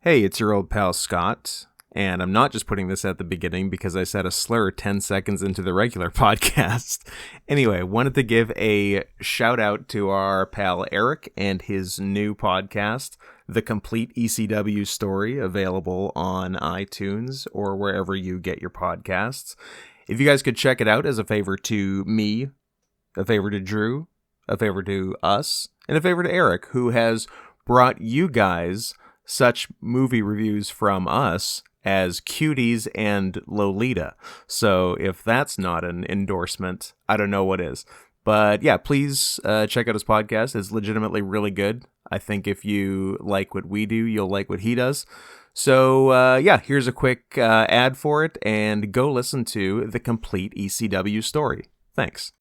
Hey, it's your old pal Scott, and I'm not just putting this at the beginning because I said a slur 10 seconds into the regular podcast. Anyway, wanted to give a shout out to our pal Eric and his new podcast, The Complete ECW Story, available on iTunes or wherever you get your podcasts. If you guys could check it out as a favor to me, a favor to Drew, a favor to us, and a favor to Eric, who has brought you guys such movie reviews from us as Cuties and Lolita. So if that's not an endorsement, I don't know what is. But yeah, please check out his podcast. It's legitimately really good. I think if you like what we do, you'll like what he does. So yeah, here's a quick ad for it, and go listen to The Complete ECW Story. Thanks.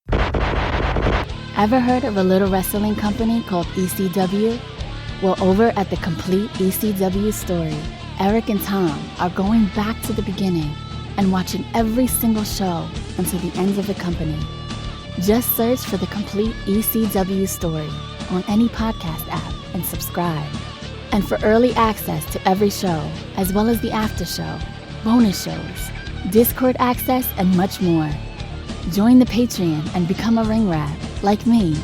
Ever heard of a little wrestling company called ECW? Well, over at The Complete ECW Story, Eric and Tom are going back to the beginning and watching every single show until the end of the company. Just search for The Complete ECW Story on any podcast app and subscribe. And for early access to every show, as well as the after show, bonus shows, Discord access, and much more, join the Patreon and become a ring rat like me.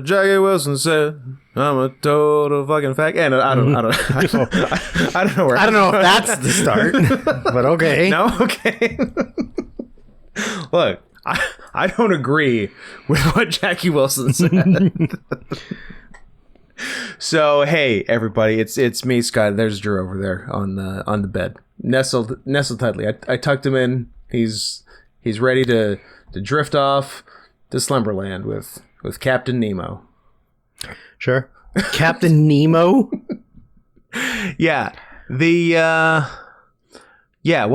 Jackie Wilson said, "I'm a total fucking fag." And I don't know where. I don't know if that's the start, but okay. No, okay. Look, I don't agree with what Jackie Wilson said. So hey, everybody, it's me, Scott. There's Drew over there on the bed, nestled tightly. I tucked him in. He's ready to drift off to Slumberland with Captain Nemo. Sure. Captain Nemo? Yeah. What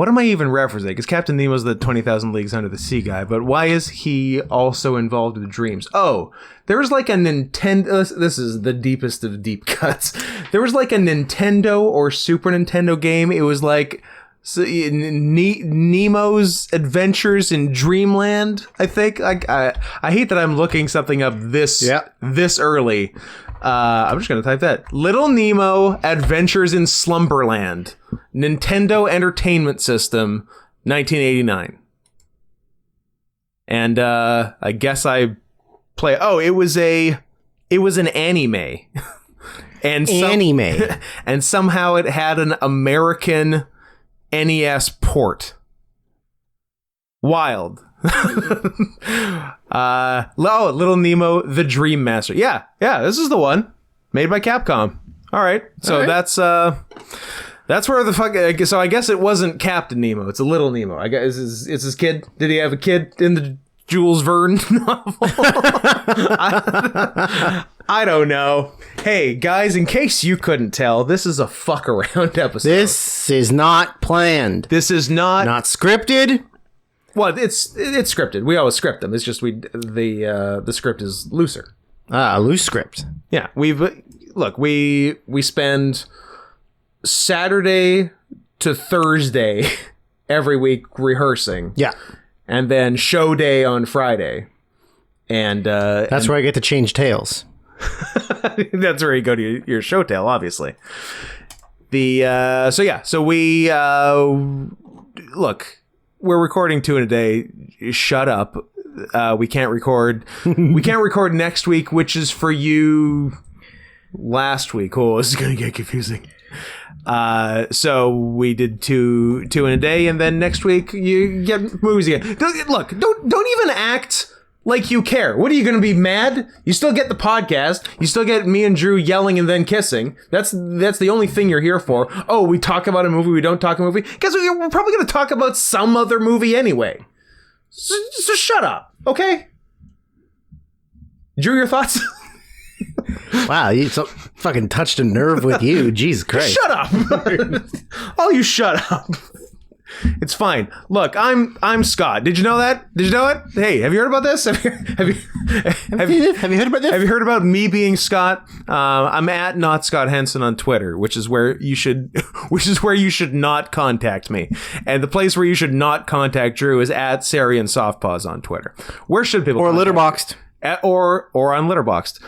am I even referencing? Because Captain Nemo's the 20,000 Leagues Under the Sea guy, but why is he also involved with dreams? Oh, there was like a Nintendo... This is the deepest of deep cuts. There was like a Nintendo or Super Nintendo game. It was like... Nemo's Adventures in Dreamland, I think. I hate that I'm looking something up this early. I'm just going to type that. Little Nemo Adventures in Slumberland. Nintendo Entertainment System, 1989. And I guess I play... Oh, it was an anime. Anime. And somehow it had an American... NES port. Wild. Little Nemo, the Dream Master. Yeah, this is the one. Made by Capcom. All right. So that's where the fuck... So I guess it wasn't Captain Nemo. It's a Little Nemo. I guess it's his kid. Did he have a kid in the Jules Verne novel? I don't know. Hey, guys, in case you couldn't tell, this is a fuck around episode. This is not planned. This is not scripted. Well, it's scripted. We always script them. It's just the script is looser. Loose script. Yeah, we spend Saturday to Thursday every week rehearsing. Yeah. And then show day on Friday. And that's where I get to change tails. That's where you go to your show tail, obviously. So we look, we're recording 2 in a day. Shut up. We can't record. We can't record next week, which is for you last week. Oh, this is gonna get confusing. So we did two in a day, and then next week you get movies again. Don't even act like you care. What are you going to be mad? You still get the podcast. You still get me and Drew yelling and then kissing. That's the only thing you're here for. Oh, we talk about a movie. We don't talk a movie. Guess what? We're probably going to talk about some other movie anyway. So shut up, okay? Drew, your thoughts? Wow, you so fucking touched a nerve with you. Jesus Christ. Shut up. Oh, you shut up. It's fine. Look, I'm Scott. Did you know that? Did you know it? Hey, have you heard about this? Have you heard about this? Have you heard about me being Scott? I'm at not Scott Henson on Twitter, which is where you should not contact me. And the place where you should not contact Drew is at Sarian Softpaws on Twitter. Where should people Or contact Litterboxed. Or on Litterboxed.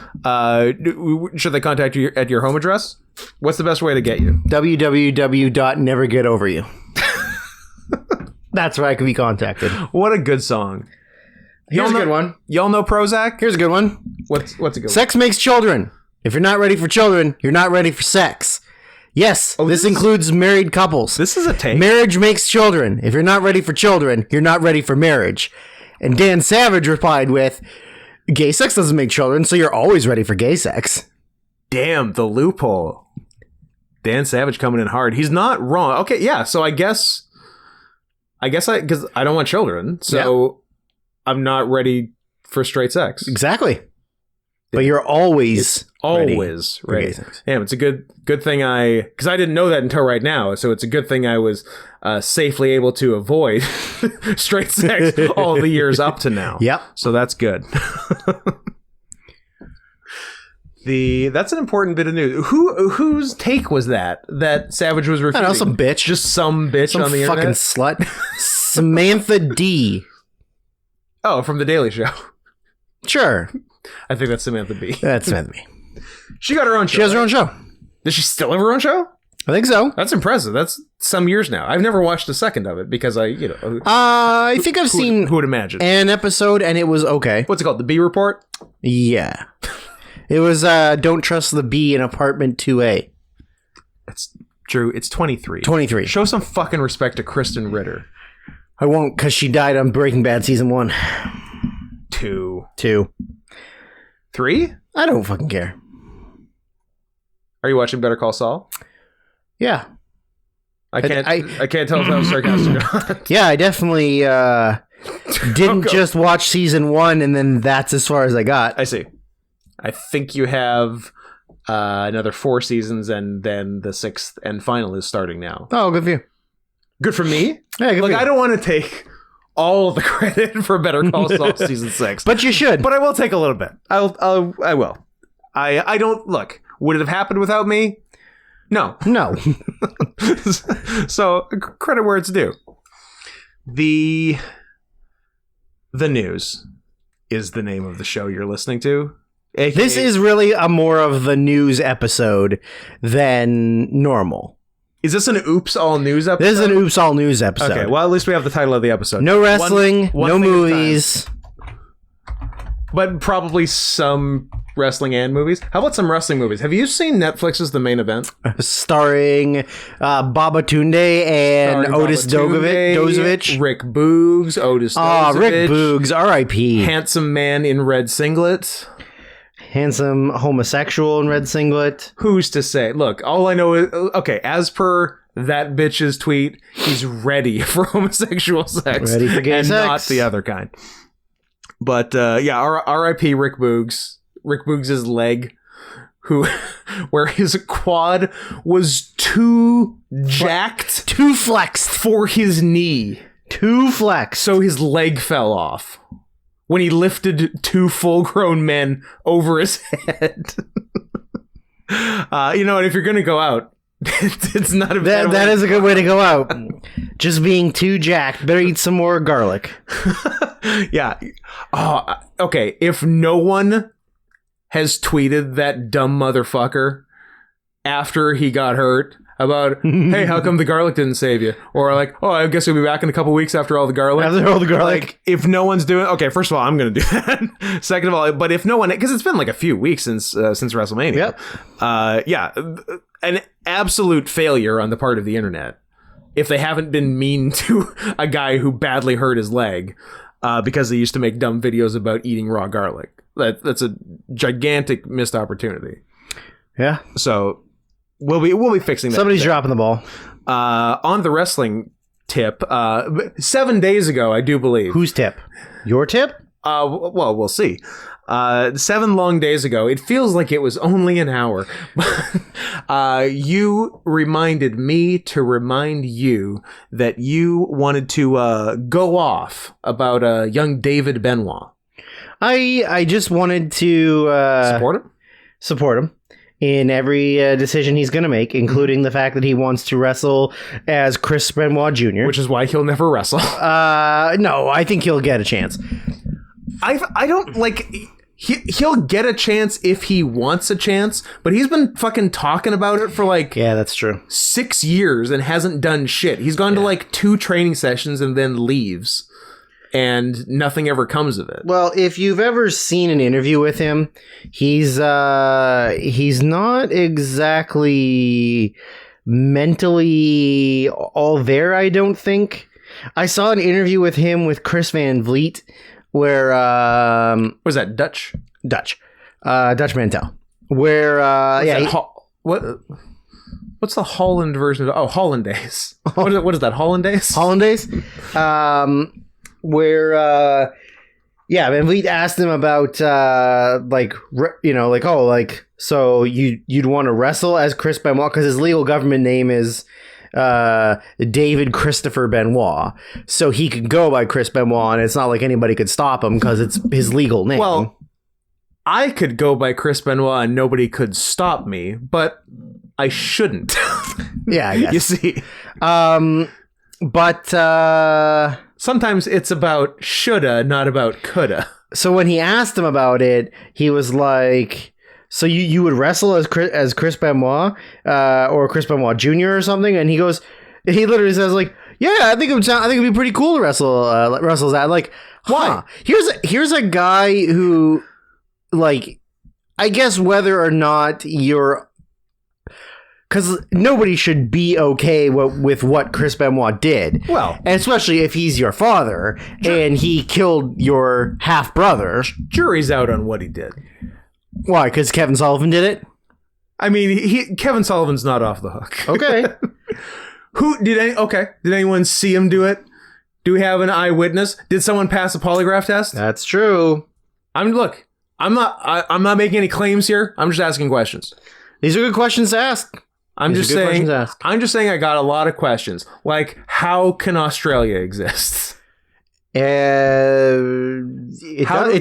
Should they contact you at your home address? What's the best way to get you? www.nevergetoveryou. That's where I can be contacted. What a good song. Here's a good one. Y'all know Prozac? Here's a good one. What's a good one? Sex makes children. If you're not ready for children, you're not ready for sex. Yes, this includes married couples. This is a take. Marriage makes children. If you're not ready for children, you're not ready for marriage. And Dan Savage replied with, gay sex doesn't make children, so you're always ready for gay sex. Damn, the loophole. Dan Savage coming in hard. He's not wrong. Okay, yeah, so I guess because I don't want children, so I'm not ready for straight sex. Exactly. But you're always ready. Damn, it's a good thing because I didn't know that until right now, so it's a good thing I was safely able to avoid straight sex all the years up to now. Yep. So that's good. That's an important bit of news. Whose take was that Savage was refuting? I don't know, some bitch. Just some bitch on the fucking internet? slut. Samantha D. Oh, from The Daily Show. Sure. I think that's Samantha B. That's Samantha B. She got her own show. She has her own show. Does she still have her own show? I think so. That's impressive. That's some years now. I've never watched a second of it because I think I've seen who would imagine an episode and it was okay. What's it called? The B Report? Yeah. It was Don't Trust the Bee in Apartment 2A. That's Drew. It's 23. 23. Show some fucking respect to Kristen Ritter. I won't, because she died on Breaking Bad season 1. 2. 3? I don't fucking care. Are you watching Better Call Saul? Yeah. I can't tell if that was sarcastic or not. Yeah, I definitely didn't just watch season 1 and then that's as far as I got. I see. I think you have another 4 seasons, and then the 6th and final is starting now. Oh, good for you. Good for me? Yeah, good for you. I don't want to take all of the credit for Better Call Saul season 6. But you should. But I will take a little bit. I will. I don't... Look, would it have happened without me? No. So, credit where it's due. The news is the name of the show you're listening to. AKA, this is really a more of the news episode than normal. Is this an Oops All News episode? This is an Oops All News episode. Okay, well, at least we have the title of the episode. No wrestling, no movies. But probably some wrestling and movies. How about some wrestling movies? Have you seen Netflix's The Main Event? Starring Babatunde and Otis Dozovich. Rick Boogs, Otis Dozovich. Rick Boogs, R.I.P. Handsome man in red singlet. Handsome homosexual in red singlet. Who's to say? Look, all I know is, okay, as per that bitch's tweet, he's ready for homosexual sex. Ready for gay and sex. not the other kind. But, yeah, R.I.P. Rick Boogs. Rick Boogs' leg, where his quad was too jacked. Too flexed. For his knee. Too flexed. So his leg fell off. When he lifted 2 full-grown men over his head. You know what? If you're going to go out, it's not a bad That is a good way to go out. Just being too jacked. Better eat some more garlic. Yeah. Oh, okay. If no one has tweeted that dumb motherfucker after he got hurt about, hey, how come the garlic didn't save you? Or like, oh, I guess he'll be back in a couple weeks after all the garlic. After all the garlic. Like, if no one's doing... Okay, first of all, I'm going to do that. Second of all, but if no one... Because it's been like a few weeks since WrestleMania. Yep. Yeah. An absolute failure on the part of the internet. If they haven't been mean to a guy who badly hurt his leg because they used to make dumb videos about eating raw garlic. That's a gigantic missed opportunity. Yeah. So... We'll be fixing that. Somebody's dropping the ball. On the wrestling tip, 7 days ago, I do believe. Whose tip? Your tip? Well, we'll see. 7 long days ago, it feels like it was only an hour. You reminded me to remind you that you wanted to go off about young David Benoit. I just wanted to support him in every decision he's going to make, including the fact that he wants to wrestle as Chris Benoit Jr. Which is why he'll never wrestle. No, I think he'll get a chance. I don't like... He'll get a chance if he wants a chance, but he's been fucking talking about it for like... Yeah, that's true. 6 years and hasn't done shit. He's gone to like 2 training sessions and then leaves. And nothing ever comes of it. Well, if you've ever seen an interview with him, he's not exactly mentally all there, I don't think. I saw an interview with him with Chris Van Vliet where was that Dutch Mantel, where what's the Holland version of Hollandaise? What is that, Hollandaise? Where Van Vliet asked him about so you'd want to wrestle as Chris Benoit because his legal government name is David Christopher Benoit, so he could go by Chris Benoit, and it's not like anybody could stop him because it's his legal name. Well, I could go by Chris Benoit and nobody could stop me, but I shouldn't. Yeah, I guess. You see, but sometimes it's about shoulda, not about coulda. So when he asked him about it, he was like, so you would wrestle as Chris Benoit or Chris Benoit Jr. or something? And he literally says like, yeah, I think it'd be pretty cool to wrestle that. Like, why? Here's a guy who, like, I guess whether or not you're, because nobody should be okay with what Chris Benoit did. Well, and especially if he's your father and he killed your half brother. Jury's out on what he did. Why? Because Kevin Sullivan did it? I mean, Kevin Sullivan's not off the hook. Okay. Did anyone see him do it? Do we have an eyewitness? Did someone pass a polygraph test? That's true. I'm not making any claims here. I'm just asking questions. These are good questions to ask. I'm just saying I got a lot of questions. Like, how can Australia exist? It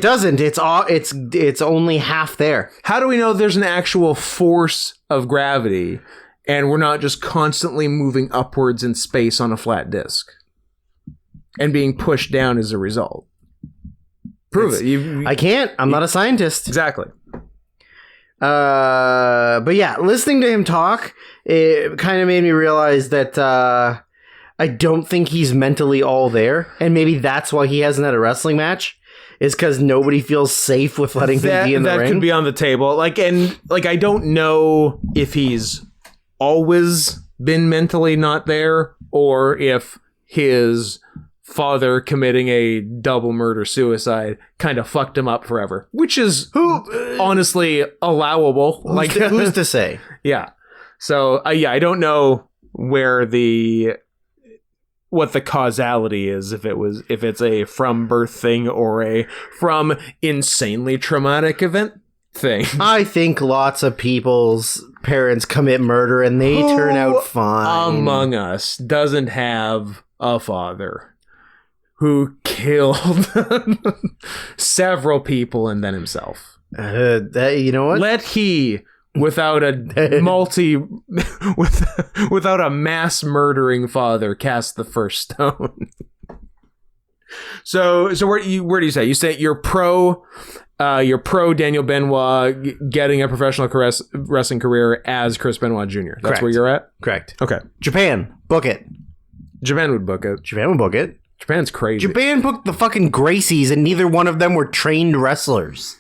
doesn't. It's only half there. How do we know there's an actual force of gravity and we're not just constantly moving upwards in space on a flat disk and being pushed down as a result? Prove it. I can't. I'm not a scientist. Exactly. But yeah, listening to him talk, it kind of made me realize that I don't think he's mentally all there, and maybe that's why he hasn't had a wrestling match, is because nobody feels safe with letting him be in the ring. That could be on the table. I don't know if he's always been mentally not there, or if his father committing a double murder-suicide kind of fucked him up forever, which is honestly allowable. Who's to say? Yeah. So, I don't know what the causality is, if it's a from birth thing or a from insanely traumatic event thing. I think lots of people's parents commit murder and they turn out fine. Among us doesn't have a father who killed several people and then himself. You know what? Let he, without a without a mass murdering father, cast the first stone. So where do you say? You say you're pro Daniel Benoit getting a professional wrestling career as Chris Benoit Jr. That's Correct. Where you're at? Correct. Okay. Japan, book it. Japan would book it. Japan's crazy. Japan booked the fucking Gracies and neither one of them were trained wrestlers.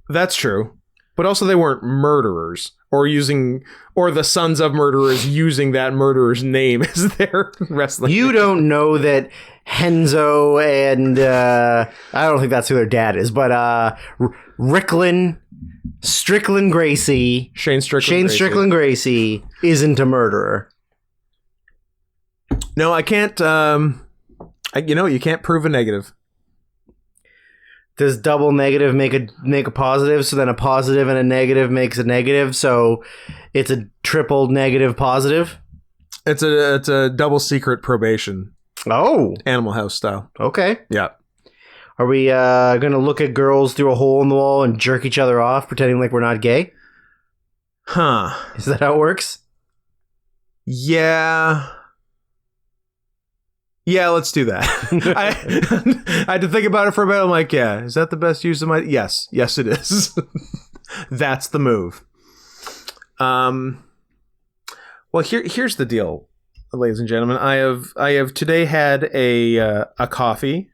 That's true. But also they weren't murderers or the sons of murderers using that murderer's name as their wrestling You name. don't know that Henzo and I don't think that's who their dad is, but Strickland Gracie, Shane Strickland Gracie isn't a murderer. No, I can't you can't prove a negative. Does double negative make a positive? So then a positive and a negative makes a negative. So it's a triple negative positive. It's a double secret probation. Oh, Animal House style. Okay. Yeah. Are we gonna look at girls through a hole in the wall and jerk each other off, pretending like we're not gay? Huh. Is that how it works? Yeah. Yeah, let's do that. I had to think about it for a bit. I'm like, yeah, is that the best use of my... Yes, it is. That's the move. Well, here's the deal, ladies and gentlemen. I have today had a coffee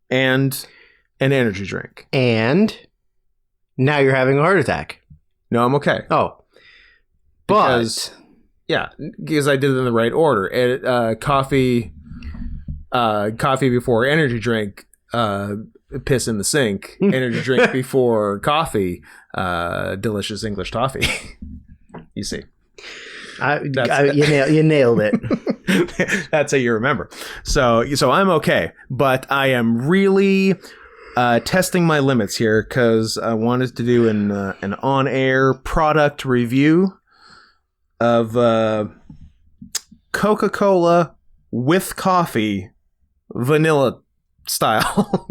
and an energy drink. And now you're having a heart attack. No, I'm okay. Oh. Because I did it in the right order. Coffee before energy drink, piss in the sink. Energy drink before coffee, delicious English toffee. You see. You nailed it. That's how you remember. So I'm okay, but I am really testing my limits here because I wanted to do an on-air product review of Coca-Cola with coffee, vanilla style.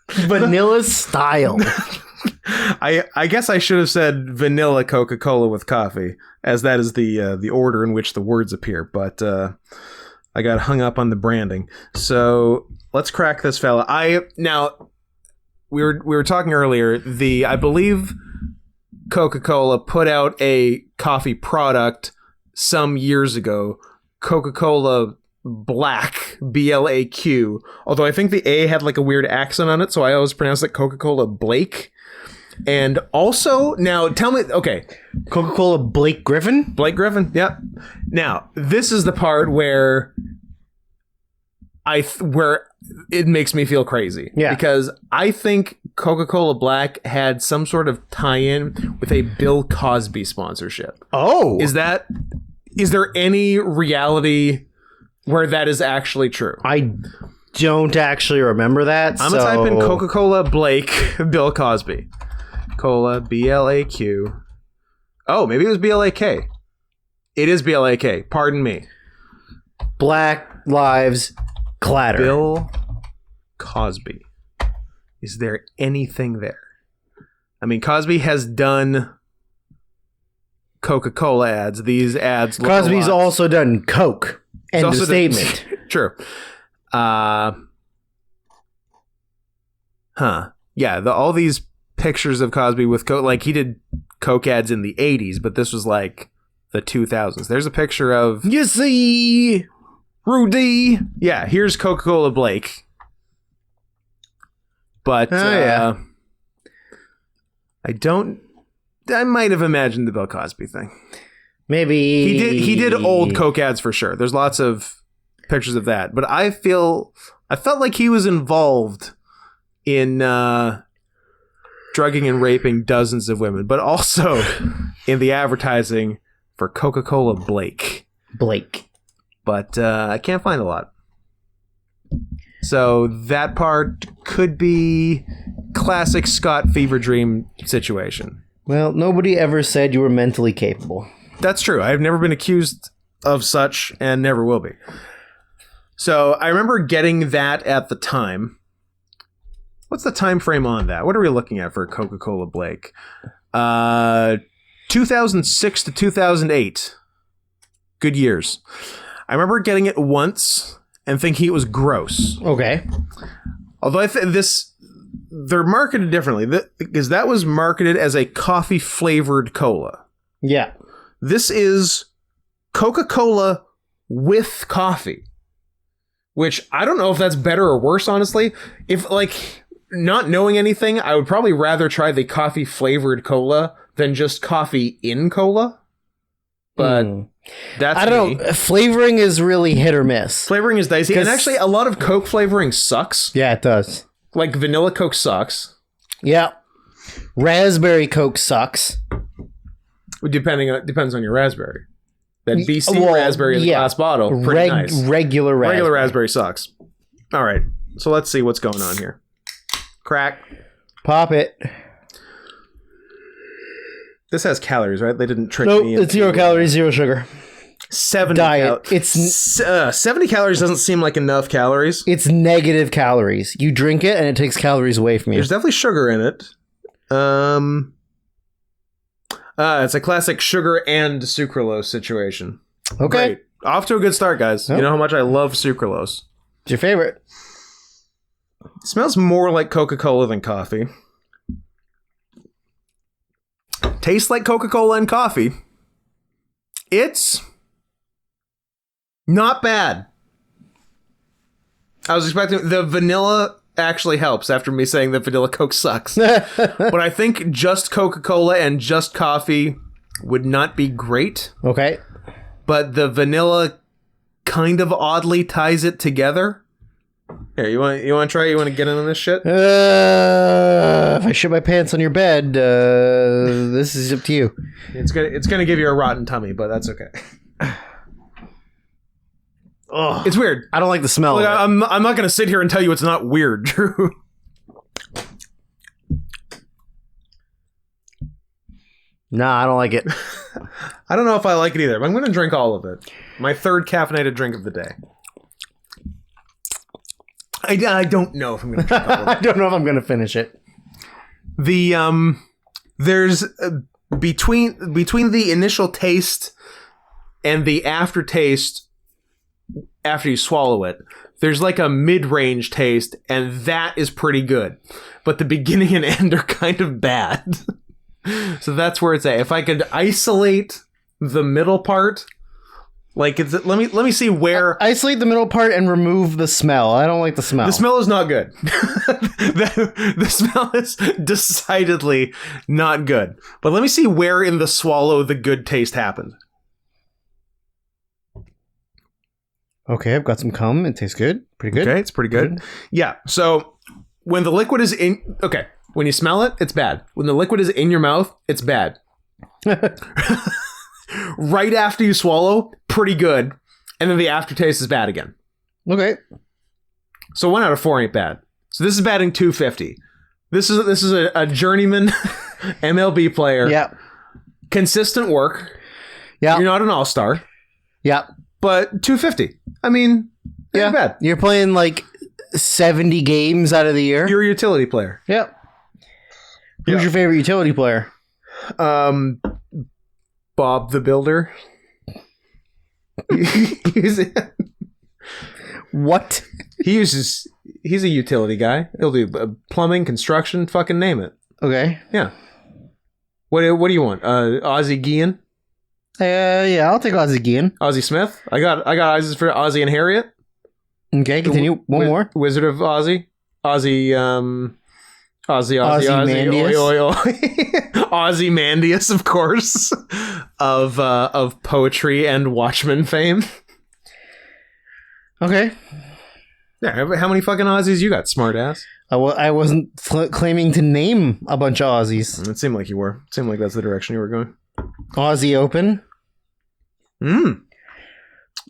Vanilla style. I guess I should have said vanilla Coca-Cola with coffee, as that is the order in which the words appear, but I got hung up on the branding. So let's crack this fella. We were talking earlier, I believe Coca-Cola put out a coffee product some years ago, Coca-Cola Black, BLAQ, although I think the A had like a weird accent on it, so I always pronounce it Coca-Cola Blake. And also, now tell me, okay, Coca-Cola Blake Griffin? Blake Griffin, yep. Now, this is the part where where it makes me feel crazy. Yeah. Because I think Coca-Cola Black had some sort of tie-in with a Bill Cosby sponsorship. Oh. Is there any reality where that is actually true? I don't actually remember that. I'm going to type in Coca-Cola Blake Bill Cosby. Cola BLAQ. Oh, maybe it was BLAK. It is BLAK. Pardon me. Black Lives Clatter. Bill Cosby. Is there anything there? I mean, Cosby has done Coca-Cola ads. These ads look Cosby's also done Coke. End of statement. True. Yeah, all these pictures of Cosby with Coke, like he did Coke ads in the 80s, but this was like the 2000s. There's a picture of... You see... Rudy. Yeah, here's Coca-Cola Blake. But I might have imagined the Bill Cosby thing. Maybe he did old Coke ads for sure. There's lots of pictures of that, but I felt like he was involved in drugging and raping dozens of women, but also in the advertising for Coca-Cola Blake. But I can't find a lot. So that part could be classic Scott fever dream situation. Well, nobody ever said you were mentally capable. That's true. I've never been accused of such and never will be. So I remember getting that at the time. What's the time frame on that? What are we looking at for Coca-Cola Blake? 2006 to 2008. Good years. I remember getting it once and thinking it was gross. Okay. Although they're marketed differently, because that was marketed as a coffee-flavored cola. Yeah. This is Coca-Cola with coffee, which I don't know if that's better or worse, honestly. If, like, not knowing anything, I would probably rather try the coffee-flavored cola than just coffee in cola. But that's I don't know. Flavoring is really hit or miss. Flavoring is dicey. And actually, a lot of Coke flavoring sucks. Yeah, it does. Like, vanilla Coke sucks. Yeah. Raspberry Coke sucks. Depends on your raspberry. That BC raspberry in the glass bottle, pretty nice. Regular raspberry. Regular raspberry sucks. All right, so let's see what's going on here. Crack. Pop it. This has calories, right? They didn't trick Nope, me. it's 0 calories, 0 sugar. 70 Diet. It's 70 calories doesn't seem like enough calories. It's negative calories. You drink it and it takes calories away from you. There's definitely sugar in it. It's a classic sugar and sucralose situation. Okay. Great. Off to a good start, guys. Yep. You know how much I love sucralose. It's your favorite. It smells more like Coca-Cola than coffee. Tastes like Coca-Cola and coffee. It's not bad. I was expecting the vanilla actually helps after me saying that vanilla Coke sucks. But I think just Coca-Cola and just coffee would not be great. Okay. But the vanilla kind of oddly ties it together. Here, you want to try? You want to get in on this shit? If I shit my pants on your bed, this is up to you. It's gonna give you a rotten tummy, but that's okay. Oh, It's weird. I don't like the smell. Like, of it. I'm not gonna sit here and tell you it's not weird, Drew. Nah, I don't like it. I don't know if I like it either, but I'm gonna drink all of it. My third caffeinated drink of the day. I don't know if I'm gonna drink all of it. I don't know if I'm gonna finish it. The there's between the initial taste and the aftertaste after you swallow it, there's like a mid-range taste, and that is pretty good. But the beginning and end are kind of bad. So that's where it's at. If I could isolate the middle part, like it's let me see where Isolate the middle part and remove the smell. I don't like the smell. the smell is not good. The smell is decidedly not good. But let me see where in the swallow the good taste happened. Okay, I've got some cum. It tastes good. Pretty good. Okay, it's pretty good. Yeah. So when the liquid is in, okay, when you smell it, it's bad. When the liquid is in your mouth, it's bad. Right after you swallow, pretty good, and then the aftertaste is bad again. Okay. So 1 out of 4 ain't bad. So this is batting 250. This is a journeyman MLB player. Yeah. Consistent work. Yeah. You're not an all-star, Yeah. but 250. I mean, ain't bad. You're playing like 70 games out of the year. You're a utility player. Yep. Who's your favorite utility player? Bob the Builder. What? He's a utility guy. He'll do plumbing, construction, fucking name it. Okay. Yeah. What do you want? Ozzie Guillen? Yeah, I'll take Ozzie Guillen. Ozzie Smith? I got Ozzies for Ozzie and Harriet. Okay, continue. One more. Wizard of Ozzie. Ozzie Ozymandias. Oi, oi, oi. Ozymandias, of course, of poetry and Watchmen fame. Okay. Yeah, how many fucking Aussies you got, smartass? I wasn't claiming to name a bunch of Aussies. It seemed like you were. It seemed like that's the direction you were going. Aussie Open.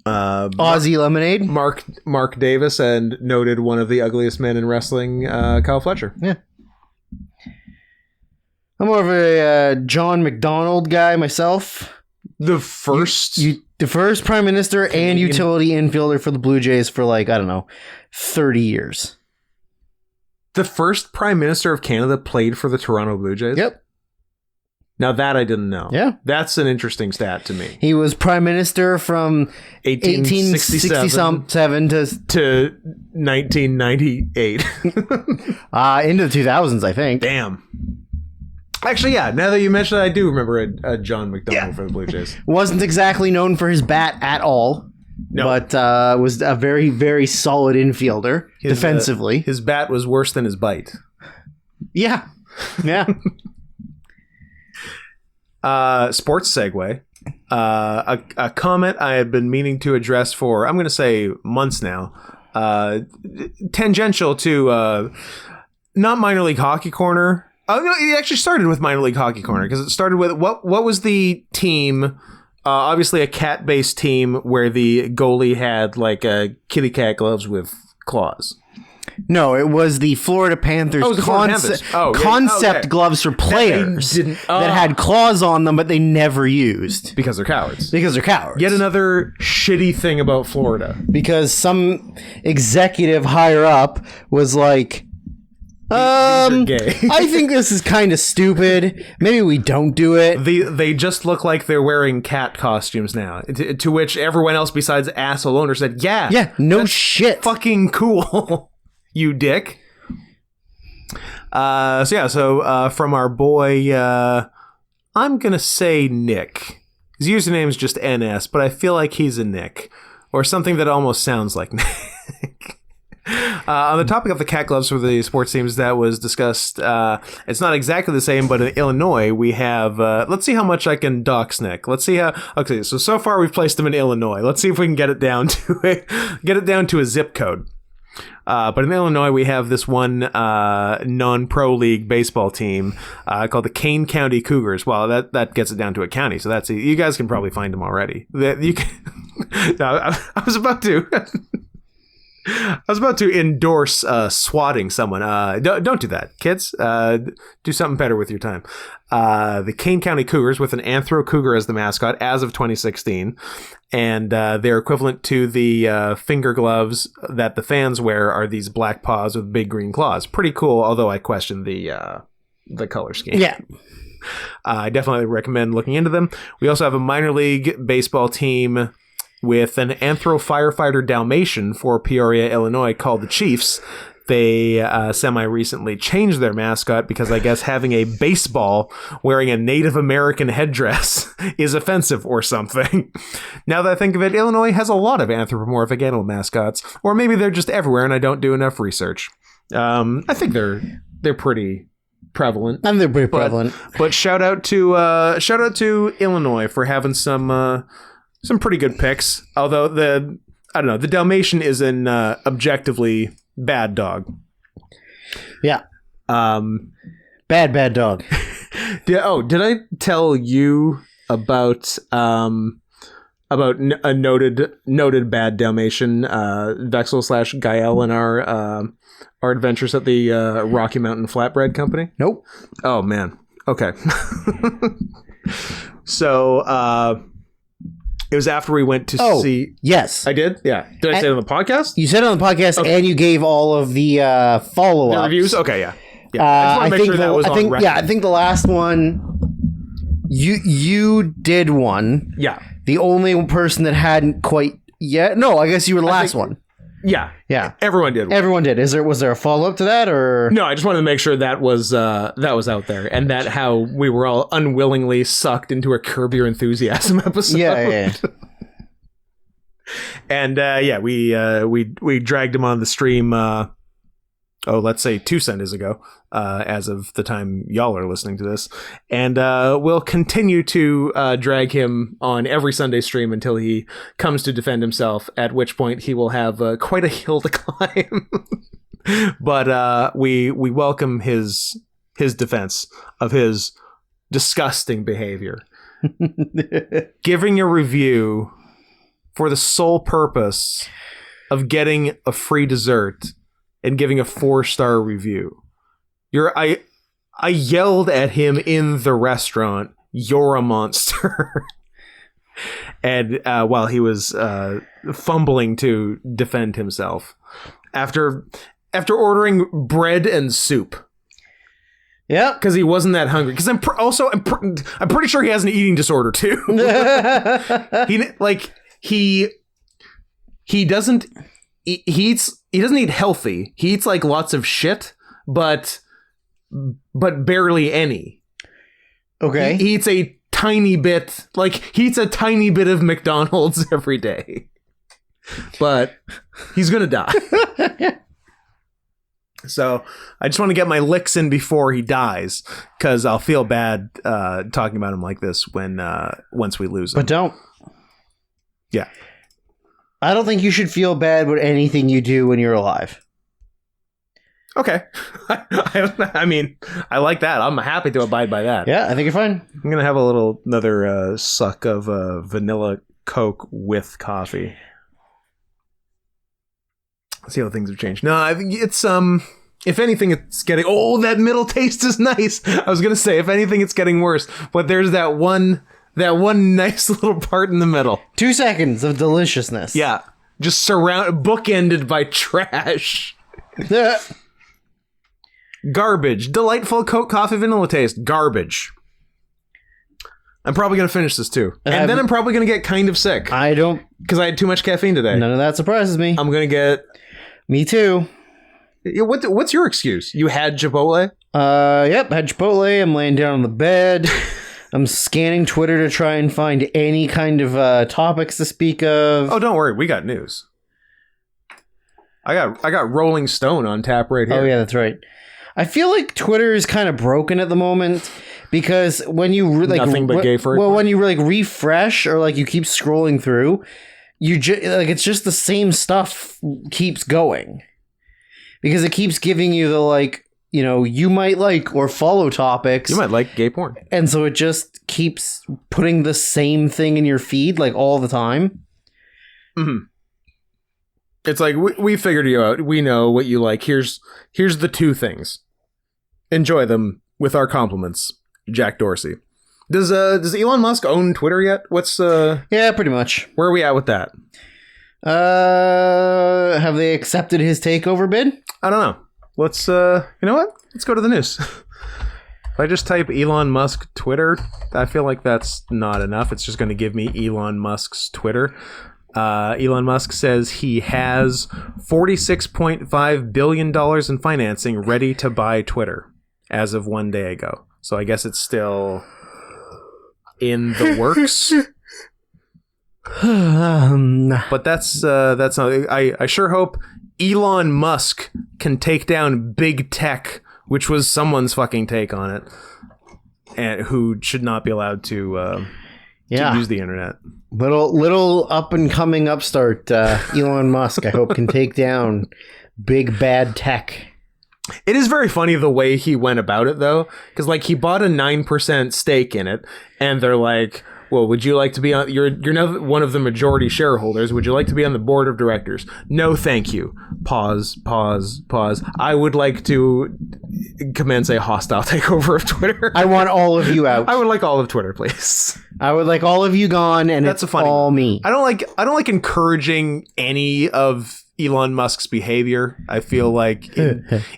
Aussie Lemonade. Mark Davis and noted one of the ugliest men in wrestling, Kyle Fletcher. Yeah. I'm more of a John McDonald guy myself. The first The first prime minister Canadian. and utility infielder for the Blue Jays for 30 years. The first prime minister of Canada played for the Toronto Blue Jays? Yep. Now that I didn't know. Yeah. That's an interesting stat to me. He was prime minister from 1867 1867 to 1998. into the 2000s, I think. Damn. Actually, yeah, now that you mention it, I do remember a John McDonald for the Blue Jays. Wasn't exactly known for his bat at all. No. But was a very, very solid infielder defensively. His bat was worse than his bite. Yeah. Yeah. Sports segue. A comment I had been meaning to address for, I'm going to say months now, tangential to not minor league hockey corner. Oh no, it actually started with minor league hockey corner because it started with what was the team? Obviously a cat-based team where the goalie had like kitty cat gloves with claws. No, it was the Florida Panthers Oh, it was the Florida Panthers. Oh, yeah. concept Okay. gloves for players That they didn't- that had claws on them, but they never used. Because they're cowards. Because they're cowards. Yet another shitty thing about Florida. Because some executive higher up was like, These are gay. I think this is kind of stupid. Maybe we don't do it. They just look like they're wearing cat costumes now. To which everyone else besides asshole owner said, yeah, No that's shit. fucking cool, you dick. So from our boy, I'm gonna say Nick. His username is just NS, but I feel like he's a Nick or something that almost sounds like Nick. On the topic of the cat gloves for the sports teams that was discussed, it's not exactly the same, but in Illinois we have. Let's see how much I can dox Nick. Let's see how. Okay, so far we've placed him in Illinois. Let's see if we can get it down to a zip code. But in Illinois, we have this one non-pro league baseball team called the Kane County Cougars. Well, that gets it down to a county, so that's you guys can probably find them already. You can, no, I was about to. I was about to endorse swatting someone. Don't do that, kids. Do something better with your time. The Kane County Cougars, with an anthro cougar as the mascot as of 2016, and they're equivalent to the finger gloves that the fans wear are these black paws with big green claws. Pretty cool, although I question the color scheme. Yeah. I definitely recommend looking into them. We also have a minor league baseball team with an anthro firefighter Dalmatian for Peoria, Illinois, called the Chiefs. They semi-recently changed their mascot because I guess having a baseball wearing a Native American headdress is offensive or something. Now that I think of it, Illinois has a lot of anthropomorphic animal mascots, or maybe they're just everywhere and I don't do enough research. I think they're pretty prevalent. And they're pretty prevalent. But shout out to Illinois for having some pretty good picks. Although the Dalmatian is an objectively bad dog. Yeah. Bad dog. Did I tell you about a noted bad Dalmatian, Vexel / Gael, in our adventures at the Rocky Mountain Flatbread Company? Nope. Oh man. Okay. So it was after we went to see. Yes. I did? Yeah. Did I say it on the podcast? You said it on the podcast, and you gave all of the follow-ups. The reviews? Okay, yeah. I just want to make sure that was on record. Yeah, I think the last one, you did one. Yeah. The only person that hadn't quite yet. No, I guess you were the last one. Yeah. Yeah. Everyone did one. Everyone did. Was there a follow-up to that, or? No, I just wanted to make sure that was out there, and that how we were all unwillingly sucked into a Curb Your Enthusiasm episode. Yeah. And we dragged him on the stream. Let's say 2 Sundays ago, as of the time y'all are listening to this, and we'll continue to drag him on every Sunday stream until he comes to defend himself. At which point he will have quite a hill to climb. But we welcome his defense of his disgusting behavior, giving a review for the sole purpose of getting a free dessert and giving a 4-star review. I yelled at him in the restaurant, "You're a monster." And while he was fumbling to defend himself after ordering bread and soup. Yeah, because he wasn't that hungry. Because I'm pretty sure he has an eating disorder too. He doesn't eat healthy. He eats like lots of shit, but barely any. Okay. He eats a tiny bit, of McDonald's every day. But he's gonna die. So I just want to get my licks in before he dies, because I'll feel bad talking about him like this once we lose him. But don't. Yeah. I don't think you should feel bad with anything you do when you're alive. Okay. I mean, I like that. I'm happy to abide by that. Yeah, I think you're fine. I'm going to have another suck of vanilla Coke with coffee. see how things have changed. No, I think it's if anything, it's getting. Oh, that middle taste is nice. I was gonna say, if anything, it's getting worse. But there's that one nice little part in the middle. 2 seconds of deliciousness. Yeah, just bookended by trash. Garbage. Delightful coffee vanilla taste. Garbage. I'm probably gonna finish this too, and then I'm probably gonna get kind of sick. Because I had too much caffeine today. None of that surprises me. I'm gonna get. Me too. What's your excuse? You had Chipotle? Yep, had Chipotle. I'm laying down on the bed. I'm scanning Twitter to try and find any kind of topics to speak of. Oh, don't worry, we got news. I got Rolling Stone on tap right here. Oh yeah, that's right. I feel like Twitter is kind of broken at the moment because when you nothing but gay for it. Well, when you refresh or you keep scrolling through, it's just the same stuff keeps going. Because it keeps giving you the you might like or follow topics. You might like gay porn. And so it just keeps putting the same thing in your feed all the time. Mm-hmm. It's like, we figured you out. We know what you like. Here's the 2 things. Enjoy them with our compliments, Jack Dorsey. Does Elon Musk own Twitter yet? Yeah, pretty much. Where are we at with that? Have they accepted his takeover bid? I don't know. Let's you know what? Let's go to the news. If I just type Elon Musk Twitter, I feel like that's not enough. It's just going to give me Elon Musk's Twitter. Elon Musk says he has $46.5 billion in financing ready to buy Twitter as of 1 day ago. So I guess it's still in the works. But that's not. I sure hope Elon Musk can take down big tech, which was someone's fucking take on it, and who should not be allowed to use the internet. Little up and coming upstart Elon Musk, I hope, can take down big bad tech. It is very funny the way he went about it, though, because he bought a 9% stake in it, and they're like, well, would you like to be on... You're now one of the majority shareholders. Would you like to be on the board of directors? No, thank you. Pause. I would like to commence a hostile takeover of Twitter. I want all of you out. I would like all of Twitter, please. I would like all of you gone, and that's all me. I don't like encouraging any of Elon Musk's behavior. I feel like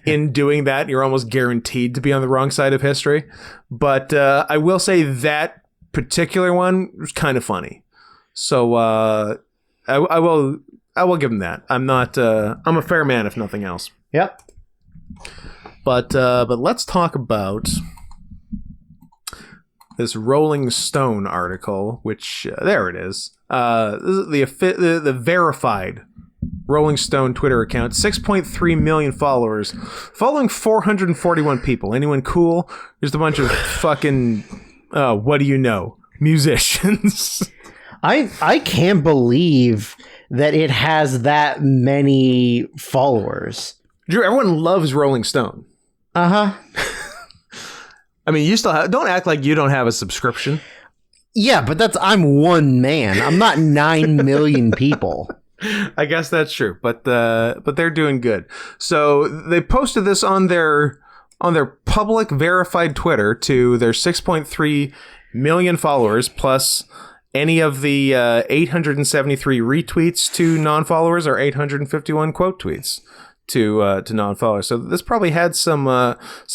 in doing that, you're almost guaranteed to be on the wrong side of history. But I will say that particular one was kind of funny, so I will give him that. I'm a fair man if nothing else. Yep. But let's talk about this Rolling Stone article, which there it is. This is the verified Rolling Stone Twitter account, 6.3 million followers, following 441 people. Anyone cool? There's a bunch of fucking what do you know? Musicians. I can't believe that it has that many followers. Drew, everyone loves Rolling Stone. Uh-huh. I mean, you still don't act like you don't have a subscription. Yeah, but I'm one man. I'm not 9 million people. I guess that's true, but they're doing good. So they posted this on their public verified Twitter to their 6.3 million followers, plus any of the 873 retweets to non-followers or 851 quote tweets to non-followers. So this probably had some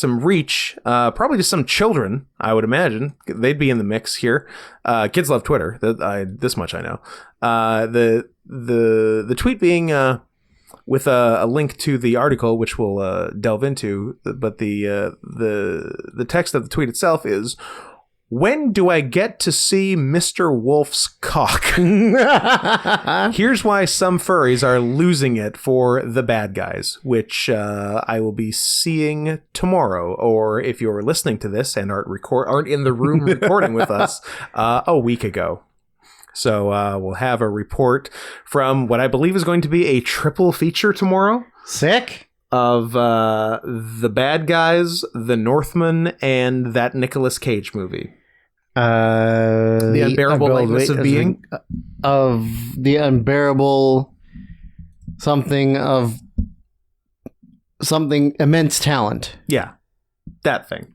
reach, probably to some children, I would imagine. They'd be in the mix here. Kids love Twitter. This much I know. The tweet being with a link to the article, which we'll delve into, but the text of the tweet itself is, "When do I get to see Mr. Wolf's cock?" Here's why some furries are losing it for the bad guys, which I will be seeing tomorrow, or if you're listening to this and aren't in the room recording with us, a week ago. So we'll have a report from what I believe is going to be a triple feature tomorrow. Sick. Of the bad guys, the Northman, and that Nicolas Cage movie. The Unbearable Lightness of Being. Of the unbearable something of something immense talent. Yeah, that thing.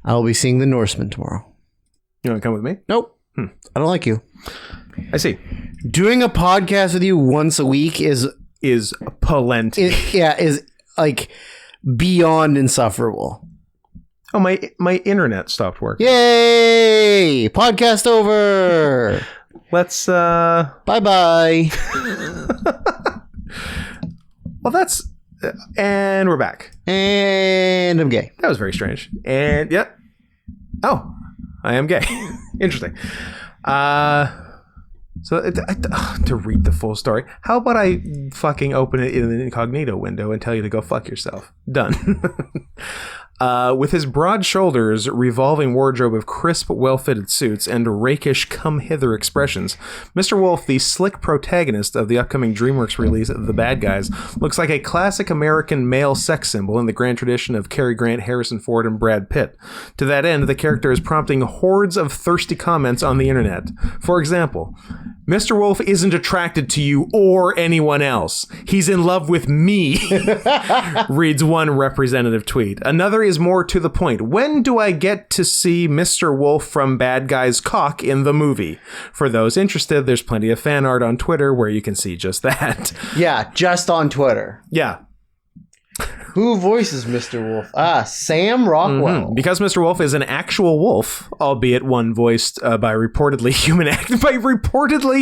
I'll be seeing The Norseman tomorrow. You want to come with me? Nope. I don't like you. I see. Doing a podcast with you once a week is plenty. is like beyond insufferable. Oh, my internet stopped working. Yay! Podcast over. Let's bye. Well, that's and we're back. And I'm gay. That was very strange. And yep. Oh, I am gay. Interesting. So to read the full story, how about I fucking open it in an incognito window and tell you to go fuck yourself? Done. With his broad shoulders, revolving wardrobe of crisp, well-fitted suits, and rakish come-hither expressions, Mr. Wolf, the slick protagonist of the upcoming DreamWorks release The Bad Guys, looks like a classic American male sex symbol in the grand tradition of Cary Grant, Harrison Ford, and Brad Pitt. To that end, the character is prompting hordes of thirsty comments on the internet. For example, Mr. Wolf isn't attracted to you or anyone else. He's in love with me, reads one representative tweet. Another is more to the point. When do I get to see Mr. Wolf from Bad Guys' cock in the movie? For those interested, there's plenty of fan art on Twitter where you can see just that. Yeah, just on Twitter. Yeah. Who voices Mr. Wolf? Sam Rockwell. Mm-hmm. Because Mr. Wolf is an actual wolf, albeit one voiced by reportedly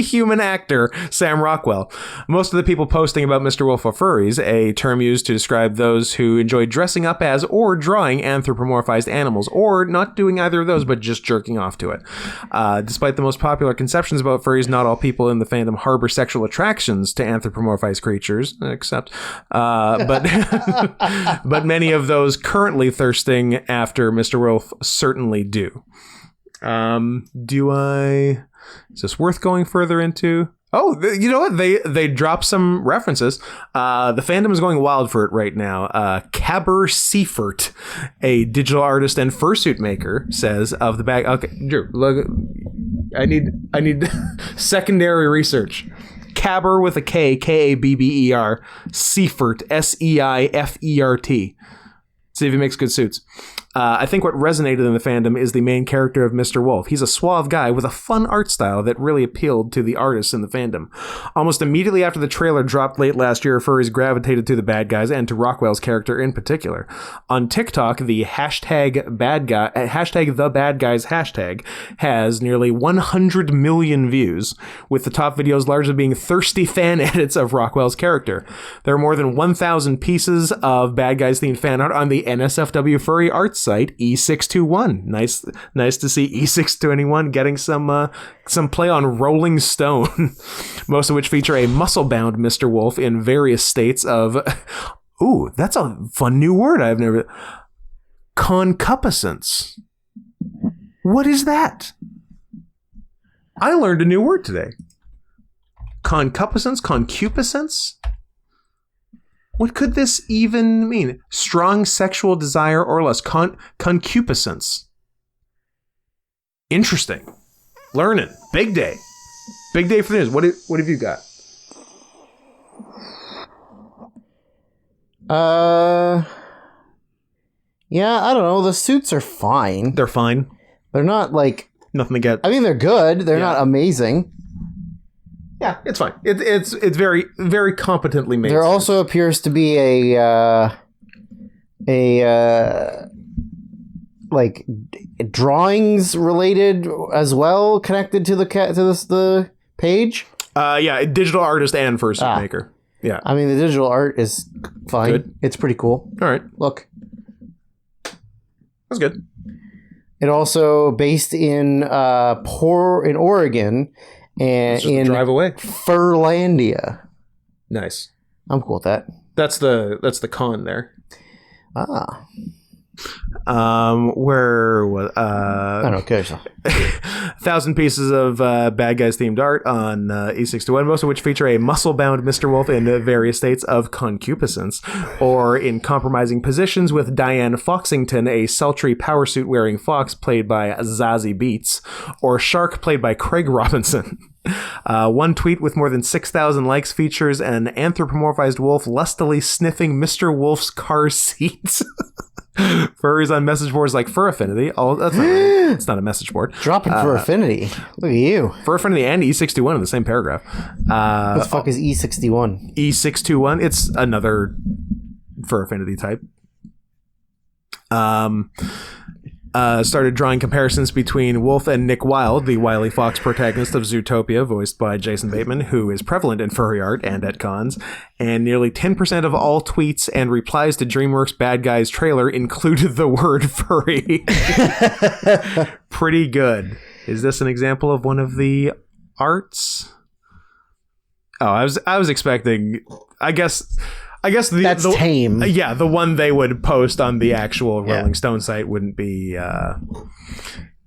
human actor Sam Rockwell. Most of the people posting about Mr. Wolf are furries, a term used to describe those who enjoy dressing up as or drawing anthropomorphized animals, or not doing either of those but just jerking off to it. Despite the most popular conceptions about furries, not all people in the fandom harbor sexual attractions to anthropomorphized creatures, except but many of those currently thirsting after Mr. Wolf certainly do. Is this worth going further into? Oh, you know what? They dropped some references. The fandom is going wild for it right now. Cabber Seifert, a digital artist and fursuit maker, says of the bag. Okay, Drew, look, I need secondary research. Cabber with a K, K-A-B-B-E-R, Seifert, S-E-I-F-E-R-T. See if he makes good suits. I think what resonated in the fandom is the main character of Mr. Wolf. He's a suave guy with a fun art style that really appealed to the artists in the fandom. Almost immediately after the trailer dropped late last year, furries gravitated to the bad guys and to Rockwell's character in particular. On TikTok, the hashtag the bad guys hashtag has nearly 100 million views, with the top videos largely being thirsty fan edits of Rockwell's character. There are more than 1,000 pieces of bad guys themed fan art on the NSFW furry arts site E621. Nice to see E621 getting some play on Rolling Stone, most of which feature a muscle-bound Mr. Wolf in various states of ooh, that's a fun new word I've never concupiscence. What is that? I learned a new word today. Concupiscence? What could this even mean? Strong sexual desire or less. Concupiscence. Interesting. Learning. Big day. Big day for the news. What have you got? Yeah, I don't know. The suits are fine. They're fine. They're not like... Nothing to get... I mean, they're good. They're not amazing. Yeah, it's fine. It's very, very competently made. There also appears to be a like drawings related as well connected to the page. Yeah, digital artist and fursuit maker. Yeah, I mean the digital art is fine. Good. It's pretty cool. All right, look, that's good. It also based in Oregon. And in drive away. Furlandia. Nice. I'm cool with that. That's the con there. Ah. Where was I don't know, kill yourself. 1,000 pieces of bad guys themed art on E621, most of which feature a muscle-bound Mr. Wolf in various states of concupiscence, or in compromising positions with Diane Foxington, a sultry power suit wearing fox played by Zazie Beetz, or Shark played by Craig Robinson. One tweet with more than 6,000 likes features an anthropomorphized wolf lustily sniffing Mr. Wolf's car seats. Furries on message boards like Fur Affinity. Oh, that's not right. It's not a message board. Dropping Fur Affinity. Look at you. Fur Affinity and E621 in the same paragraph. What the fuck is E61? E621. It's another Fur Affinity type. Started drawing comparisons between Wolf and Nick Wilde, the wily fox protagonist of Zootopia, voiced by Jason Bateman, who is prevalent in furry art and at cons. And nearly 10% of all tweets and replies to DreamWorks Bad Guys trailer included the word furry. Pretty good. Is this an example of one of the arts? Oh, I was expecting, I guess that's tame. Yeah, the one they would post on the actual Rolling Stone site wouldn't be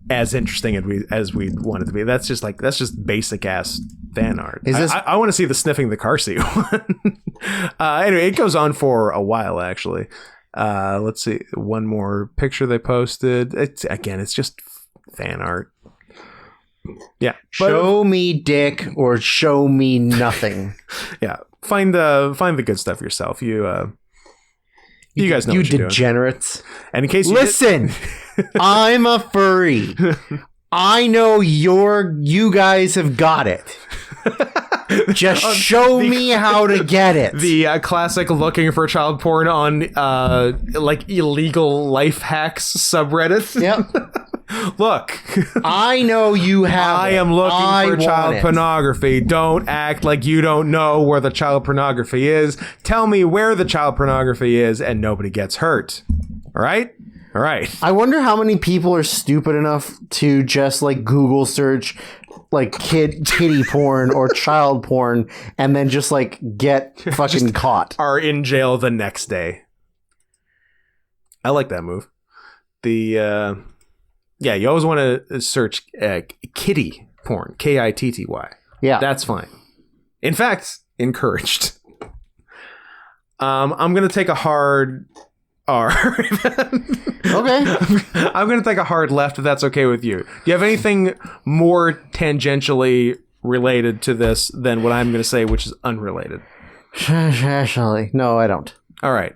as interesting as we'd want it to be. That's just basic ass fan art. I want to see the sniffing the car seat one. Anyway, it goes on for a while actually. Let's see, one more picture they posted. It's just fan art. Yeah, show me dick or show me nothing. Yeah. Find the good stuff yourself. You guys know you what you're degenerates. Doing. And in case you listen, I'm a furry. I know you guys have got it. Just show me how to get it. The classic looking for child porn on like illegal life hacks subreddit. Yep. Look, I know you have. I am looking for child pornography. Don't act like you don't know where the child pornography is. Tell me where the child pornography is, and nobody gets hurt. All right. All right. I wonder how many people are stupid enough to just like Google search like kitty porn or child porn and then just like get fucking caught. Are in jail the next day. I like that move. Yeah, you always want to search kitty porn, Kitty. Yeah, that's fine. In fact, encouraged. I'm gonna take a hard R. Okay. I'm gonna take a hard left if that's okay with you. Do you have anything more tangentially related to this than what I'm gonna say, which is unrelated? No, I don't. All right.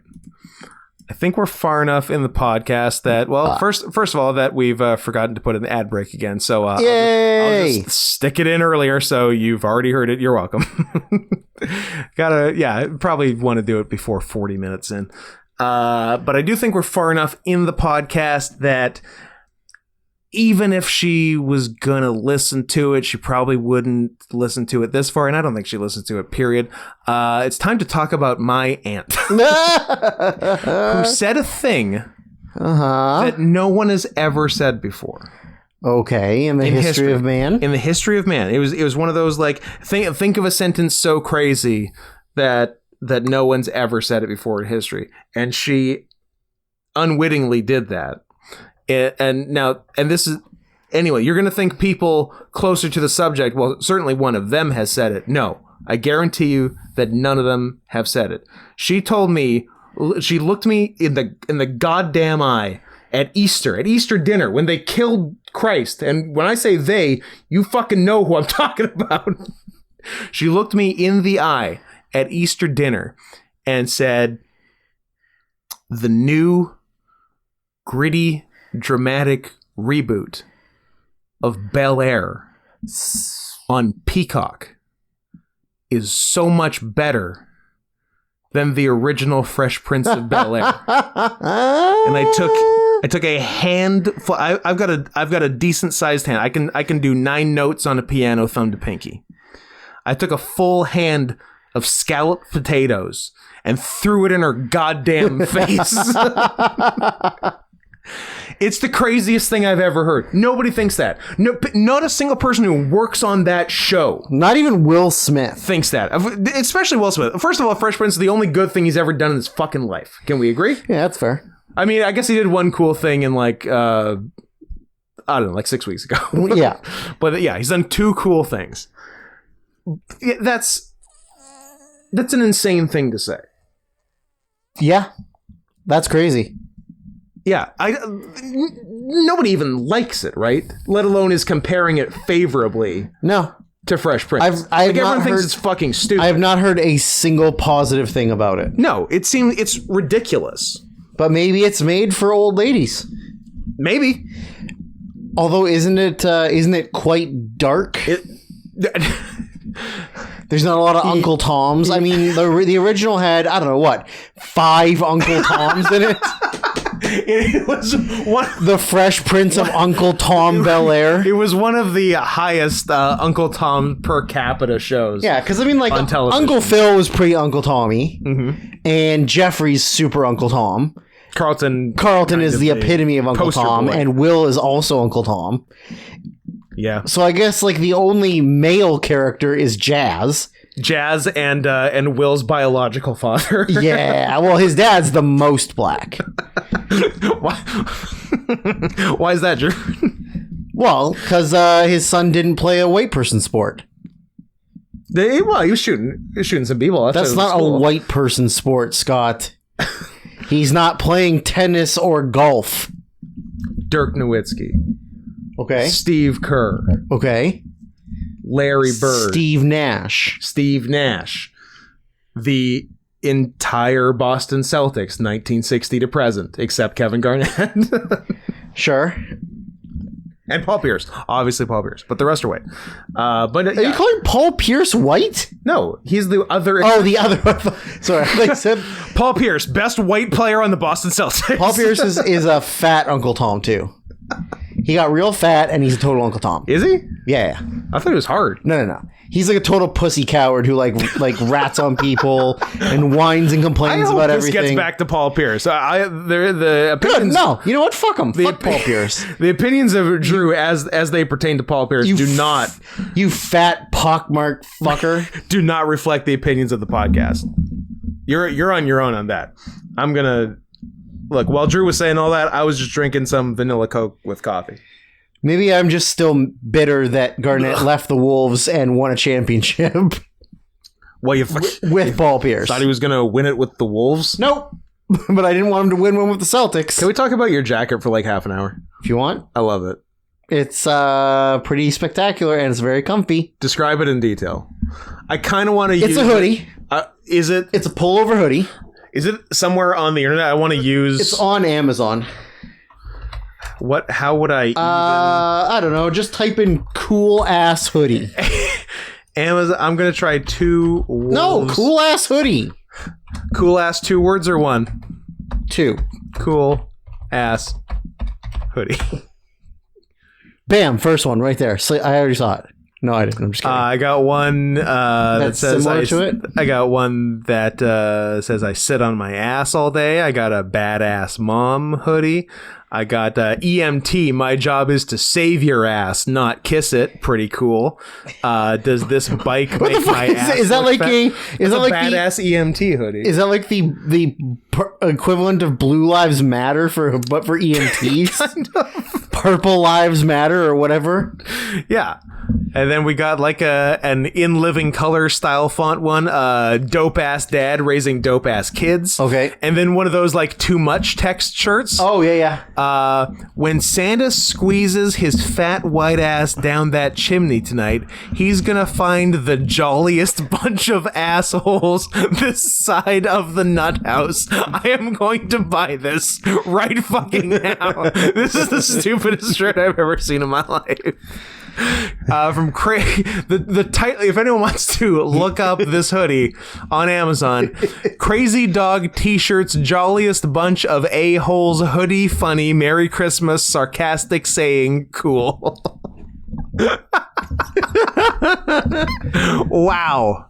I think we're far enough in the podcast that, well, first of all, that we've forgotten to put an ad break again. So I'll just stick it in earlier. So you've already heard it. You're welcome. Probably want to do it before 40 minutes in. But I do think we're far enough in the podcast that even if she was going to listen to it, she probably wouldn't listen to it this far. And I don't think she listens to it, period. It's time to talk about my aunt who said a thing that no one has ever said before. Okay, in the history of man? In the history of man. It was one of those, like, think of a sentence so crazy that no one's ever said it before in history. And she unwittingly did that. And this is, anyway, you're going to think people closer to the subject, well, certainly one of them has said it. No, I guarantee you that none of them have said it. She told me, she looked me in the goddamn eye at Easter dinner when they killed Christ. And when I say they, you fucking know who I'm talking about. She looked me in the eye at Easter dinner and said, the new gritty, dramatic reboot of Bel-Air on Peacock is so much better than the original Fresh Prince of Bel-Air. And I took a handful. I've got a decent sized hand. I can do 9 notes on a piano, thumb to pinky. I took a full hand of scalloped potatoes and threw it in her goddamn face. It's the craziest thing I've ever heard. Nobody thinks that. No, not a single person who works on that show. Not even Will Smith thinks that. Especially Will Smith. First of all, Fresh Prince is the only good thing he's ever done in his fucking life. Can we agree? Yeah, that's fair. I mean, I guess he did one cool thing in like, I don't know, like 6 weeks ago. Yeah. But yeah, he's done 2 cool things. That's an insane thing to say. Yeah. That's crazy. Yeah, nobody even likes it, right? Let alone is comparing it favorably. No. to Fresh Prince. I've not everyone thinks heard- it's fucking stupid. I have not heard a single positive thing about it. No, it's ridiculous. But maybe it's made for old ladies. Maybe. Although, isn't it quite dark? There's not a lot of Uncle Toms. I mean, the original had, I don't know, what, 5 Uncle Toms in it? It was one. The Fresh Prince of Uncle Tom Bel-Air. It was one of the highest Uncle Tom per capita shows. Yeah, because I mean, like, on television. Uncle Phil was pretty Uncle Tommy, and Jeffrey's super Uncle Tom. Carlton is the epitome of Uncle Tom, boy. and Will is also Uncle Tom. Yeah. So I guess like the only male character is Jazz. Jazz and Will's biological father. Yeah, well, his dad's the most black. Why? Why is that, Drew? Well, because his son didn't play a white person sport. He was shooting some people. That's not a white person sport, Scott. He's not playing tennis or golf. Dirk Nowitzki. Okay. Steve Kerr. Okay. Larry Bird. Steve Nash. The entire Boston Celtics, 1960 to present, except Kevin Garnett. Sure. And Paul Pierce. Obviously Paul Pierce. But the rest are white. But Are you calling Paul Pierce white? No, he's the other. Oh, the other. Sorry, I said Paul Pierce, best white player on the Boston Celtics. Paul Pierce is a fat Uncle Tom, too. He got real fat, and he's a total Uncle Tom. Is he? Yeah. I thought he was hard. No. He's like a total pussy coward who like rats on people and whines and complains about everything. This gets back to Paul Pierce. The Good. opinions. No, you know what? Fuck him. Fuck Paul Pierce. The opinions of Drew as they pertain to Paul Pierce You fat pockmarked fucker. do not reflect the opinions of the podcast. You're on your own on that. I'm gonna look. While Drew was saying all that, I was just drinking some vanilla Coke with coffee. Maybe I'm just still bitter that Garnett left the Wolves and won a championship. Well, you with Paul Pierce. thought he was gonna win it with the Wolves? Nope. But I didn't want him to win one with the Celtics. Can we talk about your jacket for like half an hour? If you want. I love it. It's pretty spectacular and it's very comfy. Describe it in detail. I kind of want to use... It's a hoodie. Is it? It's a pullover hoodie. Is it somewhere on the internet? I want to use... It's on Amazon. What? How would I even... I don't know. Just type in cool ass hoodie. Amazon. I'm going to try two wolves. No, cool ass hoodie. Cool ass 2 words or 1? 2. Cool ass hoodie. Bam, first one right there. I already saw it. No, I didn't. I'm just kidding. I got one that says similar to it? I got one that says I sit on my ass all day. I got a badass mom hoodie. I got EMT. My job is to save your ass, not kiss it. Pretty cool. Does this bike What the make fuck my is ass? that? Is that look like fat? a? It's Is that a like badass EMT hoodie? Is that like the equivalent of Blue Lives Matter for EMTs? Kind of. Purple Lives Matter or whatever. Yeah. And then we got like an in living color style font one, dope ass dad raising dope ass kids. Okay. And then one of those like too much text shirts. Oh yeah. When Santa squeezes his fat white ass down that chimney tonight, he's gonna find the jolliest bunch of assholes this side of the nut house. I am going to buy this right fucking now. This is the stupidest shirt I've ever seen in my life. From Craig, the title. If anyone wants to look up this hoodie on Amazon, Crazy Dog T-shirts, jolliest bunch of a-holes hoodie, funny, Merry Christmas, sarcastic saying, cool. Wow.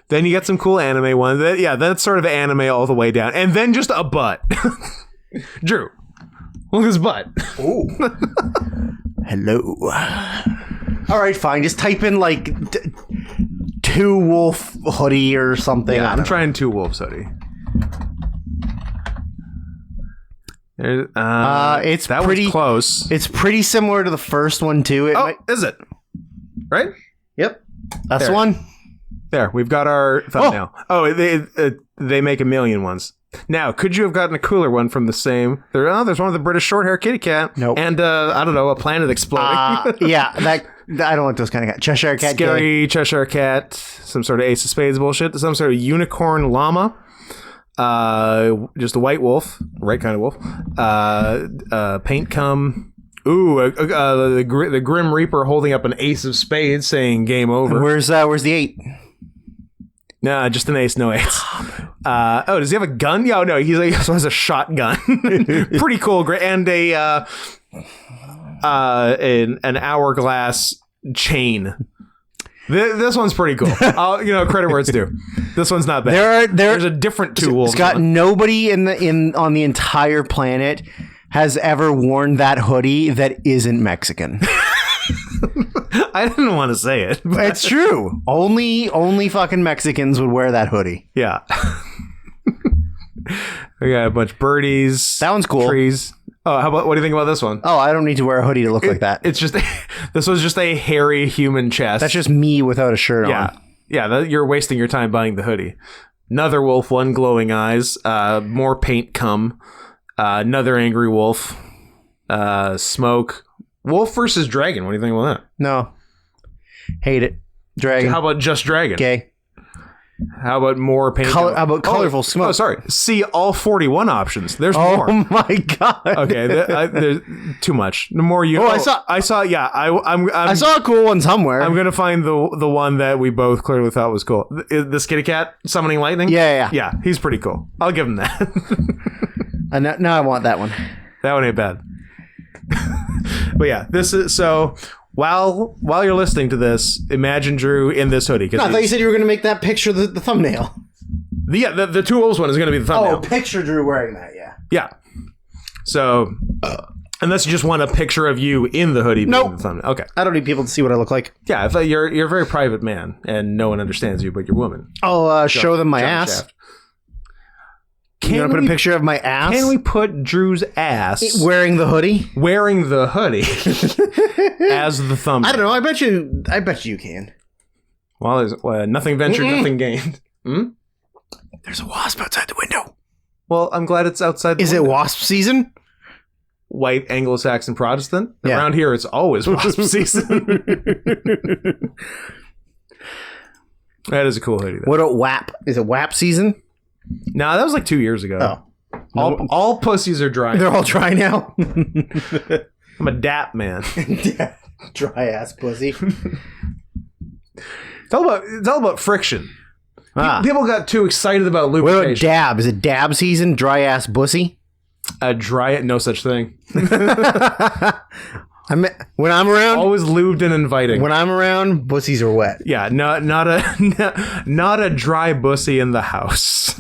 Then you get some cool anime ones. That's sort of anime all the way down, and then just a butt. Drew, look at his butt. Ooh. Hello. All right, fine. Just type in like 2 wolf hoodie or something. Yeah, I'm trying 2 wolves hoodie. It's that pretty was close. It's pretty similar to the first one too. Is it? Right? Yep. That's There. one. There, we've got our thumbnail. Oh, they make a million ones. Now, could you have gotten a cooler one from the same? There's one of the British short hair kitty cat. Nope. And I don't know, a planet exploding. Yeah, I don't like those kind of cats. Cheshire cat. Scary Cheshire cat. Some sort of Ace of Spades bullshit. Some sort of unicorn llama. Just a white wolf, right kind of wolf. Paint cum. Ooh, the Grim Reaper holding up an Ace of Spades, saying "Game over." Where's the 8? Nah, just an ace, no eights. Does he have a gun? Yeah, no, he also has a shotgun. Pretty cool. Great, and an hourglass chain. This one's pretty cool. Credit where it's due. This one's not bad. There's a different tool. Scott, nobody on the entire planet has ever worn that hoodie that isn't Mexican. I didn't want to say it. But it's true. Only fucking Mexicans would wear that hoodie. Yeah. We got a bunch of birdies. That one's cool. Trees. Oh, what do you think about this one? Oh, I don't need to wear a hoodie to look like that. It's just this was just a hairy human chest. That's just me without a shirt on. Yeah. You're wasting your time buying the hoodie. Another wolf, one glowing eyes. More paint cum. Another angry wolf. Smoke. Wolf versus dragon. What do you think about that? No. Hate it. Dragon. How about just dragon? Gay. How about more paint? How about colorful smoke? Oh, sorry. See all 41 options. There's more. Oh my god. Okay, there's too much. The more you. I saw. Yeah, I saw a cool one somewhere. I'm gonna find the one that we both clearly thought was cool. This kitty cat summoning lightning. Yeah. He's pretty cool. I'll give him that. Now I want that one. That one ain't bad. But yeah, this is so. While you're listening to this, imagine Drew in this hoodie. No, I thought you said you were going to make that picture the thumbnail. The two wolves one is going to be the thumbnail. Oh, picture Drew wearing that, yeah. Yeah. So, unless you just want a picture of you in the hoodie being the thumbnail. Okay. I don't need people to see what I look like. Yeah, I thought you're a very private man, and no one understands you but your woman. I'll show them my ass. Can I put a picture of my ass? Can we put Drew's ass wearing the hoodie? Wearing the hoodie as the thumbnail. I don't know. I bet you can. Well, there's nothing ventured, nothing gained. There's a wasp outside the window. Well, I'm glad it's outside the window. Is it wasp season? White Anglo-Saxon Protestant. Yeah. Around here, it's always wasp season. That is a cool hoodie, though. What about WAP? Is it WAP season? No, that was like 2 years ago. Oh. All pussies are dry. They're all dry now? I'm a dap man. Dry ass pussy. It's all about friction. People got too excited about lubrication. What about dab? Is it dab season? Dry ass pussy? No such thing. When I'm around, always lubed and inviting. When I'm around, bussies are wet. Yeah, not a dry bussy in the house.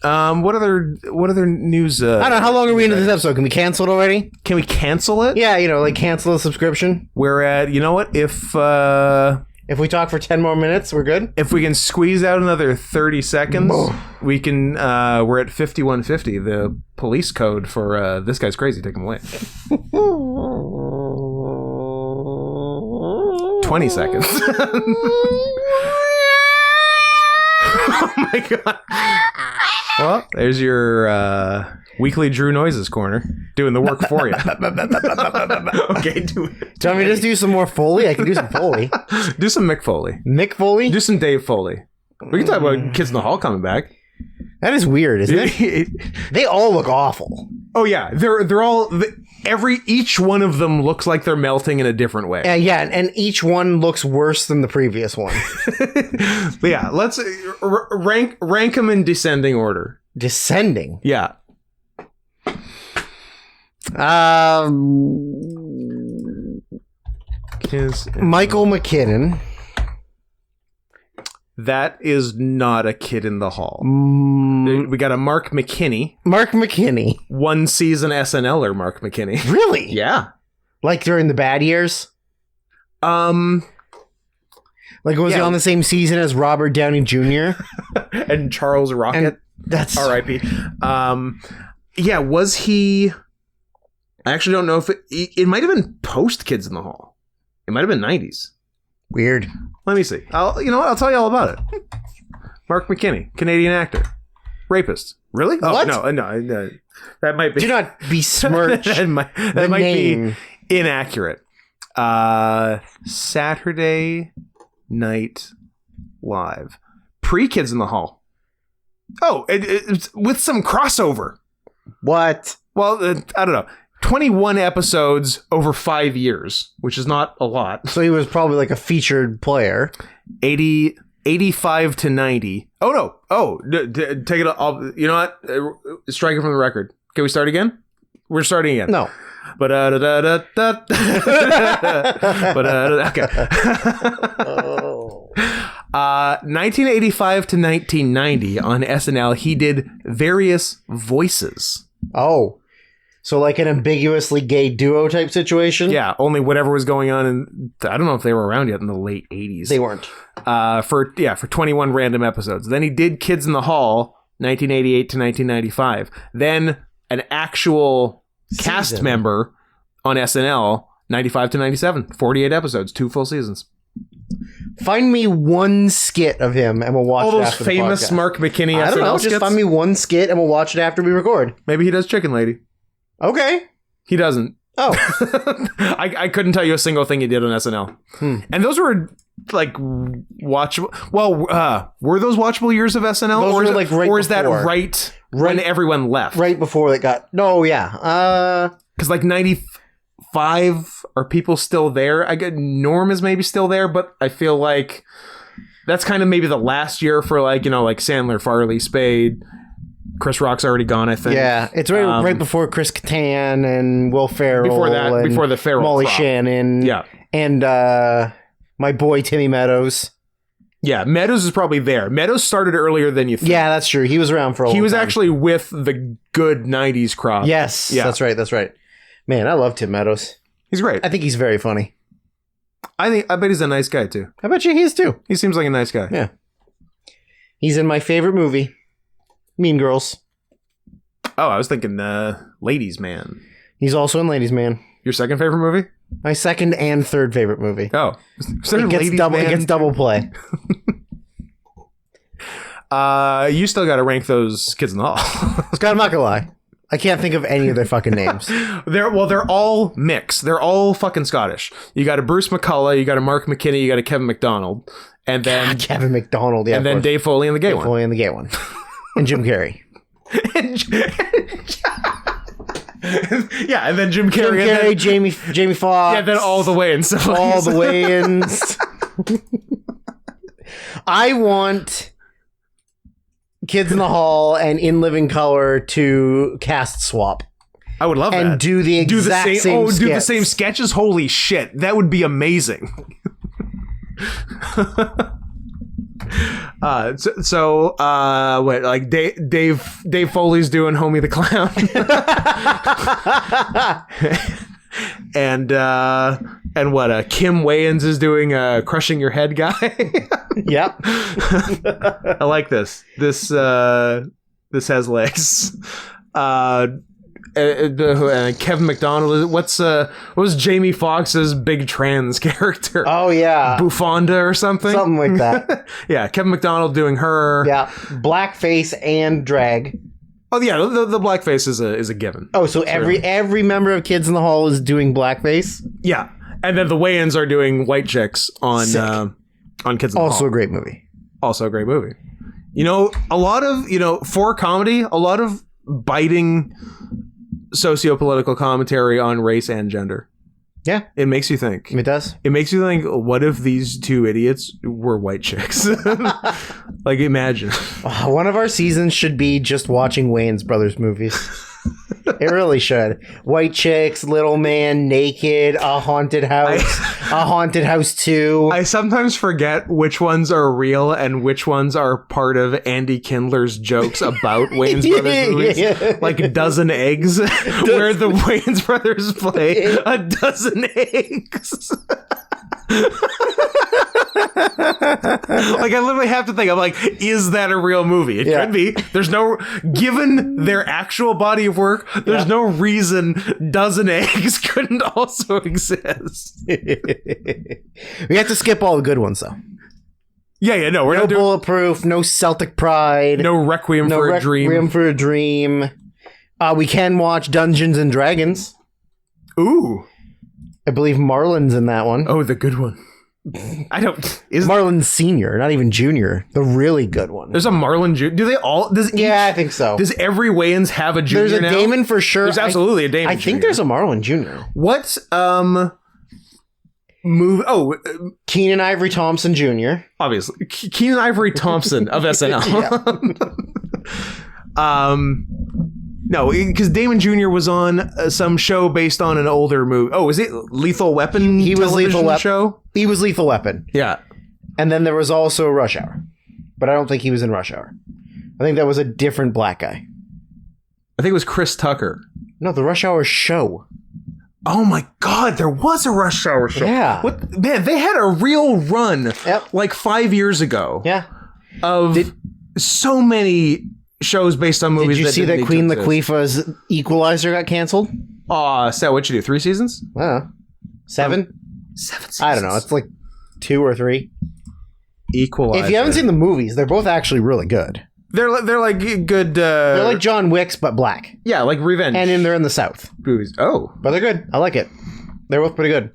What other news? I don't know. How long are we into this episode? Can we cancel it already? Can we cancel it? Yeah, like cancel the subscription. We're at. You know what? If we talk for 10 more minutes, we're good. If we can squeeze out another 30 seconds, we can. We're at 5150, the police code for this guy's crazy. Take him away. 20 seconds. Oh my god. Well, there's your weekly Drew Noises corner doing the work for you. Okay, do it. Do you want me to just do some more Foley? I can do some Foley. Do some Mick Foley. Mick Foley? Do some Dave Foley. We can talk about Kids in the Hall coming back. That is weird, isn't it? They all look awful. Oh yeah, they're all each one of them looks like they're melting in a different way. Yeah, and each one looks worse than the previous one. But yeah, let's rank them in descending order. Descending? Yeah. Michael McKinnon. That is not a Kid in the Hall. We got a Mark McKinney. Mark McKinney. One season SNLer Mark McKinney. Really? Yeah. Like during the bad years? Like was he on the same season as Robert Downey Jr.? And Charles Rocket? And that's R.I.P. Yeah, was he... I actually don't know if it might have been post Kids in the Hall. It might have been 90s. Weird. Let me see. You know what? I'll tell you all about it. Mark McKinney, Canadian actor, rapist. Really? Oh, What? No. That might be. Do not besmirch that might name. be inaccurate. Saturday Night Live, pre-Kids in the Hall. Oh, it's with some crossover. What? Well, I don't know. 21 episodes over 5 years, which is not a lot. So he was probably like a featured player. 85 to 90. Oh, no. Oh, take it. You know what? Strike it from the record. Can we start again? We're starting again. No. But okay. Oh. 1985 to 1990 on SNL, he did various voices. Oh. So like an ambiguously gay duo type situation? Yeah, only whatever was going on in, I don't know if they were around yet in the late 80s. They weren't. For 21 random episodes. Then he did Kids in the Hall, 1988 to 1995. Then an actual cast member on SNL, 95 to 97. 48 episodes, 2 full seasons. Find me one skit of him and we'll watch all it those after famous the podcast. Mark McKinney I don't know, SNL just skits? find me one skit and we'll watch it after we record. Maybe he does Chicken Lady. Okay. He doesn't. Oh. I couldn't tell you a single thing he did on SNL. And those were like watchable. Well, were those watchable years of SNL? Those were like right or is that before. right when everyone left? Right before it got... No, yeah. Because like 95, are people still there? I get Norm is maybe still there, but I feel like that's kind of maybe the last year for like, you know, like Sandler, Farley, Spade. Chris Rock's already gone, I think. Yeah, it's right before Chris Kattan and Will Ferrell. Before that, and before the Ferrell Molly crop. Shannon. Yeah. And my boy Timmy Meadows. Yeah, Meadows is probably there. Meadows started earlier than you think. Yeah, that's true. He was around for a long time. He was actually with the good 90s crop. Yes, Yeah. that's right. Man, I love Tim Meadows. He's great. I think he's very funny. I bet he's a nice guy, too. I bet you he is too. He seems like a nice guy. Yeah. He's in my favorite movie, Mean Girls. Oh, I was thinking Ladies Man. He's also in Ladies Man. Your second favorite movie? My second and third favorite movie. Oh. It gets double play. You still got to rank those Kids in the Hall. Scott, I'm not gonna lie. I can't think of any of their fucking names. They're all mixed. They're all fucking Scottish. You got a Bruce McCullough, you got a Mark McKinney, you got a Kevin McDonald, and then Kevin McDonald, yeah, and then Dave Foley and the gay one. Foley and the gay one, and Jim Carrey. Yeah, and then Jim Carrey, Jim Carrey, and then, Jamie Foxx. yeah, then all the way in. So all the way-ins. I want Kids in the Hall and In Living Color to cast swap. I would love that. And do the exact same do the skits. same sketches. Holy shit, that would be amazing. What? Like Dave Foley's doing Homie the Clown, and what? Kim Wayans is doing Crushing Your Head Guy. Yep. I like this. This has legs. Kevin McDonald. What was Jamie Foxx's big trans character? Oh yeah, Buffonda or something. Something like that. Yeah, Kevin McDonald doing her. Yeah, blackface and drag. Oh yeah, the blackface is a given. Oh, so every member of Kids in the Hall is doing blackface. Yeah, and then the Wayans are doing white chicks on Kids in the Hall. Also a great movie. Also a great movie. You know, a lot of for comedy, a lot of biting socio-political commentary on race and gender. Yeah. It makes you think. It does. It makes you think, what if these two idiots were white chicks? Like, imagine. One of our seasons should be just watching Wayans Brothers movies. It really should. White chicks, Little Man, Naked, A Haunted House, A Haunted House 2. I sometimes forget which ones are real and which ones are part of Andy Kindler's jokes about Wayans Brothers movies. Yeah. Like A Dozen Eggs, where the Wayans Brothers play A Dozen Eggs. Like, I literally have to think, I'm like, is that a real movie? It could be. There's no, given their actual body of work, there's no reason Dozen Eggs couldn't also exist. We have to skip all the good ones, though. Yeah, no, we're no not doing Bulletproof, no Celtic Pride, no Requiem for a Dream. Requiem for a Dream. We can watch Dungeons and Dragons. Ooh. I believe Marlon's in that one. Oh, the good one. I don't. Is Marlon Senior, not even Junior, the really good one. There's a Marlon Junior. Do they all? I think so. Does every Wayans have a Junior? There's a now? Damon for sure. There's absolutely a Damon. I think there's a Marlon Junior. What's move? Oh, Keenan Ivory Thompson Jr. Obviously, Keenan Ivory Thompson of SNL. No, because Damon Jr. was on some show based on an older movie. Oh, is it Lethal Weapon? He was Lethal Weapon show. He was Lethal Weapon. Yeah, and then there was also Rush Hour, but I don't think he was in Rush Hour. I think that was a different black guy. I think it was Chris Tucker. No, the Rush Hour show. Oh my God, there was a Rush Hour show. Yeah. What, man, they had a real run like 5 years ago. Yeah. Of so many shows based on movies. Did you see that Queen Latifah's Equalizer got canceled? So what'd you do? 3 seasons? 7? 7 seasons. I don't know. It's like 2 or 3. Equalizer. If you haven't seen the movies, they're both actually really good. They're like good. They're like John Wick's, but black. Yeah, like revenge. And they're in the South. Movies. Oh. But they're good. I like it. They're both pretty good.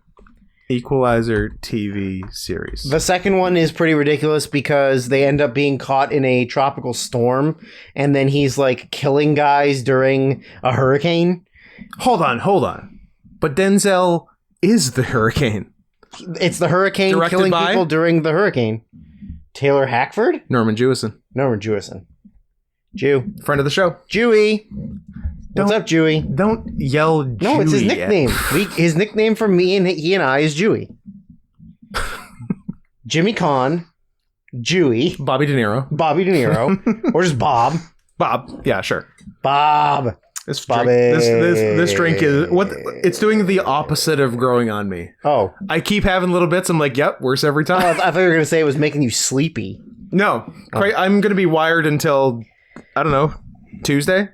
Equalizer TV series. The second one is pretty ridiculous because they end up being caught in a tropical storm, and then he's like killing guys during a hurricane. Hold on. But Denzel is the hurricane. It's the hurricane Directed killing by? people during the hurricane. Taylor Hackford? Norman Jewison. Jew. Friend of the show. Jewy. What's up, Jewy? Don't yell Jewy. No, it's his nickname. His nickname for me and he and I is Jewy. Jimmy Kahn, Jewy, Bobby De Niro, or just Bob. Bob. Yeah, sure. Bob. This drink is what it's doing the opposite of growing on me. Oh, I keep having little bits. I'm like, yep, worse every time. I thought you were gonna say it was making you sleepy. No, I'm gonna be wired until I don't know Tuesday.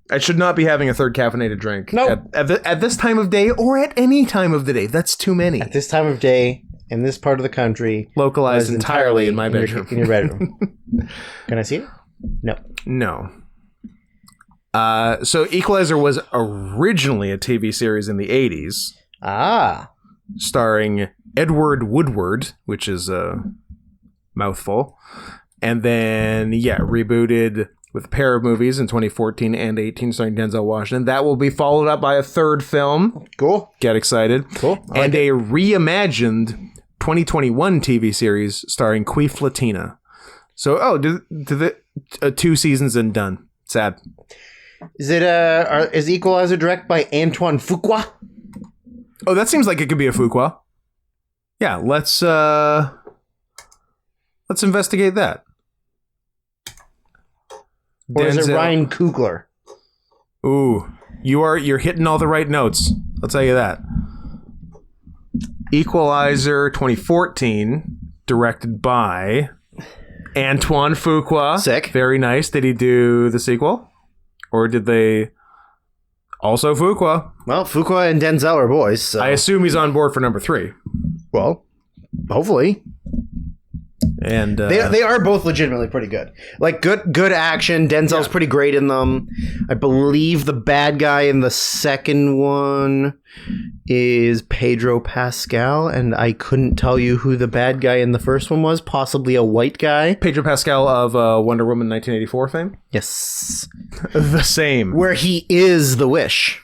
I should not be having a third caffeinated drink. No, at this time of day or at any time of the day. That's too many. At this time of day in this part of the country, localized entirely in my bedroom. In your bedroom. Can I see it? No. So Equalizer was originally a TV series in the 80s. Starring Edward Woodward, which is a mouthful. And then, rebooted with a pair of movies in 2014 and 18 starring Denzel Washington. That will be followed up by a third film. Cool. Get excited. Cool. And a reimagined 2021 TV series starring Queef Latina. So, did the 2 seasons and done. Sad. Is Equalizer directed by Antoine Fuqua? Oh, that seems like it could be a Fuqua. Yeah, let's investigate that. Or is it Ryan Coogler? Ooh, you're hitting all the right notes. I'll tell you that. Equalizer 2014, directed by Antoine Fuqua. Sick. Very nice. Did he do the sequel? Or did they... Also Fuqua. Well, Fuqua and Denzel are boys, so... I assume he's on board for number 3. Well, hopefully. And they are both legitimately pretty good. Like good action. Denzel's pretty great in them. I believe the bad guy in the second one is Pedro Pascal, and I couldn't tell you who the bad guy in the first one was. Possibly a white guy. Pedro Pascal of Wonder Woman 1984 fame? Yes. The same. Where he is the wish.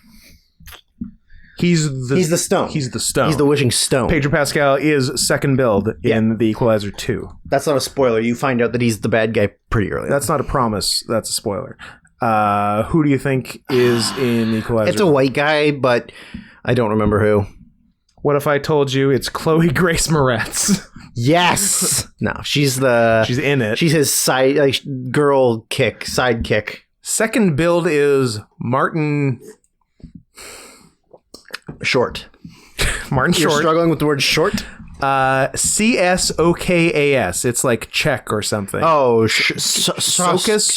He's the stone. He's the stone. He's the wishing stone. Pedro Pascal is second build in the Equalizer 2. That's not a spoiler. You find out that he's the bad guy pretty early. That's not a promise. That's a spoiler. Who do you think is in Equalizer? It's a white guy, but I don't remember who. What if I told you it's Chloe Grace Moretz? Yes. No, she's in it. She's his sidekick. Second build is Martin Short. Martin Short. You're struggling with the word short? CSOKAS. It's like Czech or something. Oh, Shokus?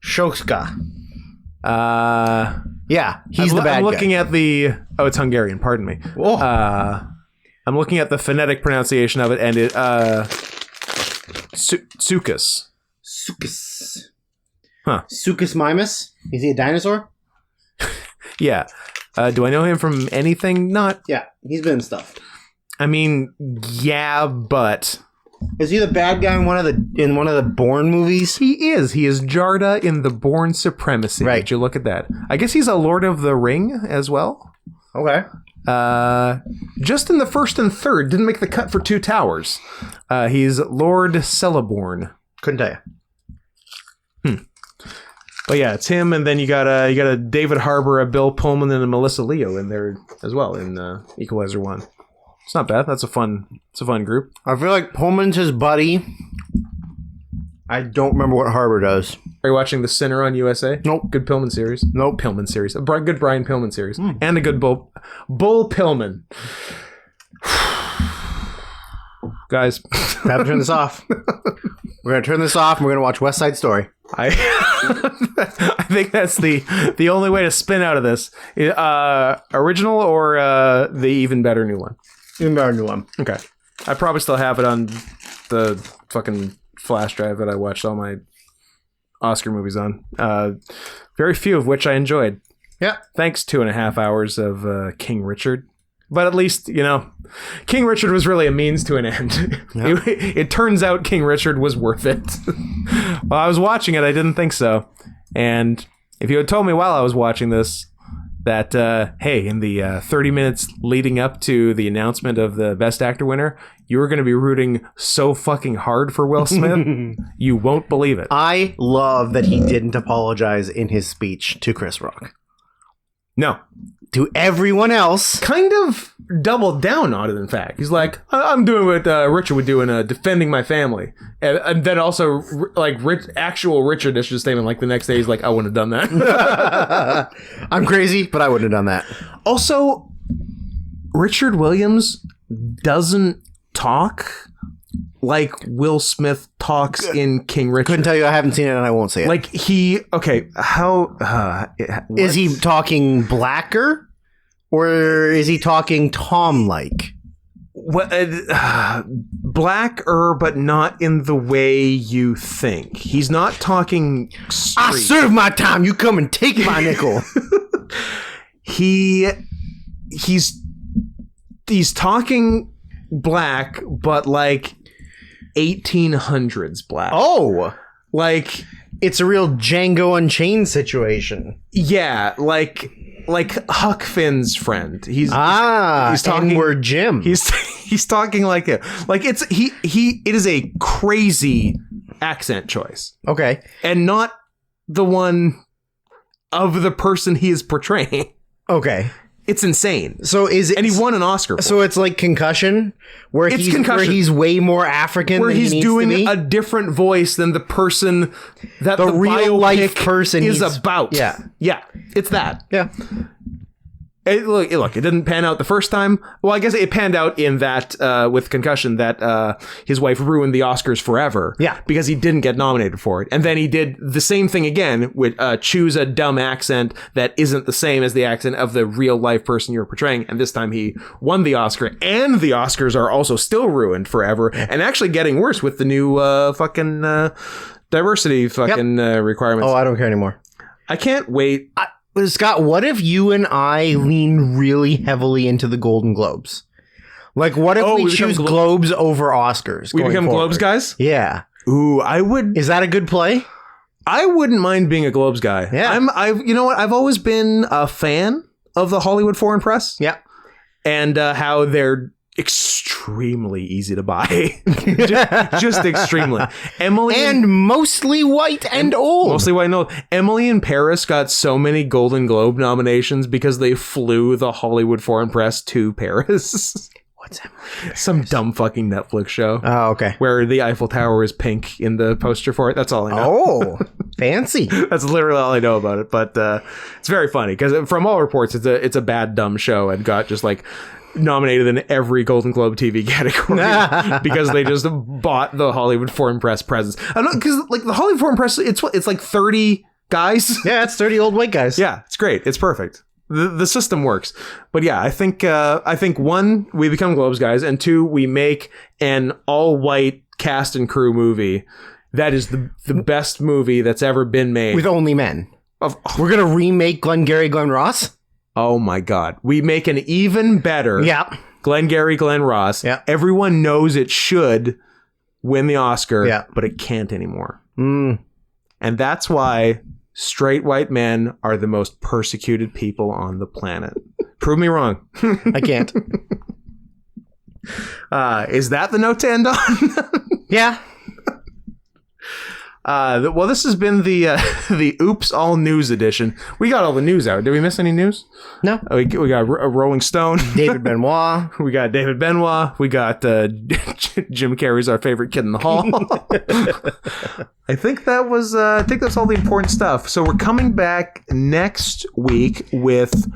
Shokska. Yeah, he's the bad guy. I'm looking at the... Oh, it's Hungarian. Pardon me. Oh. I'm looking at the phonetic pronunciation of it, and it... Sukus. Sukus. Huh. Sukus Mimus? Is he a dinosaur? Yeah. Do I know him from anything? Not... Yeah, he's been in stuff. I mean, yeah, but... Is he the bad guy in one of the Bourne movies? He is. He is Jarda in the Bourne Supremacy. Right. Did you look at that? I guess he's a Lord of the Ring as well. Okay. Just in the first and third. Didn't make the cut for Two Towers. He's Lord Celeborn. Couldn't tell you. But yeah, it's him, and then you got a David Harbour, a Bill Pullman, and a Melissa Leo in there as well in Equalizer 1. It's not bad. It's a fun group. I feel like Pullman's his buddy. I don't remember what Harbour does. Are you watching The Sinner on USA? Nope. Good Pillman series. Nope. Pillman series. A good Brian Pillman series. And a good Bull Pillman. Guys. We have to turn this off. We're going to turn this off and we're going to watch West Side Story. I think that's the only way to spin out of this. Original or the even better new one? Even better new one. Okay. I probably still have it on the fucking flash drive that I watched all my Oscar movies on. Very few of which I enjoyed. Yeah. Thanks 2.5 hours of King Richard. But at least, King Richard was really a means to an end. Yeah. It turns out King Richard was worth it. While I was watching it, I didn't think so. And if you had told me while I was watching this that, hey, in the 30 minutes leading up to the announcement of the Best Actor winner, you were going to be rooting so fucking hard for Will Smith, you won't believe it. I love that he didn't apologize in his speech to Chris Rock. No. To everyone else. Kind of doubled down on it, in fact. He's like, I'm doing what Richard would do in defending my family. And then also, actual Richard issued a statement like the next day, he's like, I wouldn't have done that. I'm crazy, but I wouldn't have done that. Also, Richard Williams doesn't talk like Will Smith talks in King Richard. Couldn't tell you. I haven't seen it and I won't see it. Like is he talking blacker or is he talking Tom-like? Blacker, but not in the way you think. He's not talking street. I serve my time. You come and take my nickel. He's talking black, but like 1800s black. Oh, like it's a real Django Unchained situation. Yeah, like Huck Finn's friend. He's talking N-word Jim. He's talking like it. Like it is a crazy accent choice. Okay, and not the one of the person he is portraying. Okay. It's insane. So is it, and he won an Oscar for so it's like Concussion, where he's way more African, where than he's he needs doing to be? a different voice than the person that the real life person is about. Yeah, it's that. Yeah. Look, it didn't pan out the first time. Well, I guess it panned out in that with Concussion that his wife ruined the Oscars forever. Yeah, because he didn't get nominated for it, and then he did the same thing again with choose a dumb accent that isn't the same as the accent of the real life person you're portraying, and this time he won the Oscar, and the Oscars are also still ruined forever, and actually getting worse with the new fucking diversity fucking requirements. Oh, I don't care anymore. I can't wait. Scott, what if you and I lean really heavily into the Golden Globes? Like, what if we choose Globes over Oscars? We become Globes guys? Yeah. Ooh, I would. Is that a good play? I wouldn't mind being a Globes guy. Yeah. You know what? I've always been a fan of the Hollywood Foreign Press. Yeah. And how they're extremely easy to buy. just extremely. Emily and mostly white and old. Mostly white and old. Emily in Paris got so many Golden Globe nominations because they flew the Hollywood Foreign Press to Paris. What's Emily? Some dumb fucking Netflix show. Oh, okay. Where the Eiffel Tower is pink in the poster for it. That's all I know. Oh. Fancy. That's literally all I know about it. But it's very funny because from all reports, it's a bad, dumb show and got just like nominated in every Golden Globe TV category because they just bought the Hollywood Foreign Press presence. I don't know, because like the Hollywood Foreign Press, it's like 30 guys. Yeah, it's 30 old white guys. Yeah, it's great. It's perfect. The system works. But yeah, I think one, we become Globes guys, and two, we make an all-white cast and crew movie that is the best movie that's ever been made. With only men. We're going to remake Glengarry Glen Ross? Oh my God. We make an even better Glengarry Glen Ross. Yeah. Everyone knows it should win the Oscar, but it can't anymore. And that's why straight white men are the most persecuted people on the planet. Prove me wrong. I can't. Is that the note to end on? Yeah. Well, this has been the Oops All News edition. We got all the news out. Did we miss any news? No. We got a Rolling Stone. David Benoit. We got David Benoit. We got Jim Carrey's Our Favorite Kid in the Hall. I think that's all the important stuff. So we're coming back next week with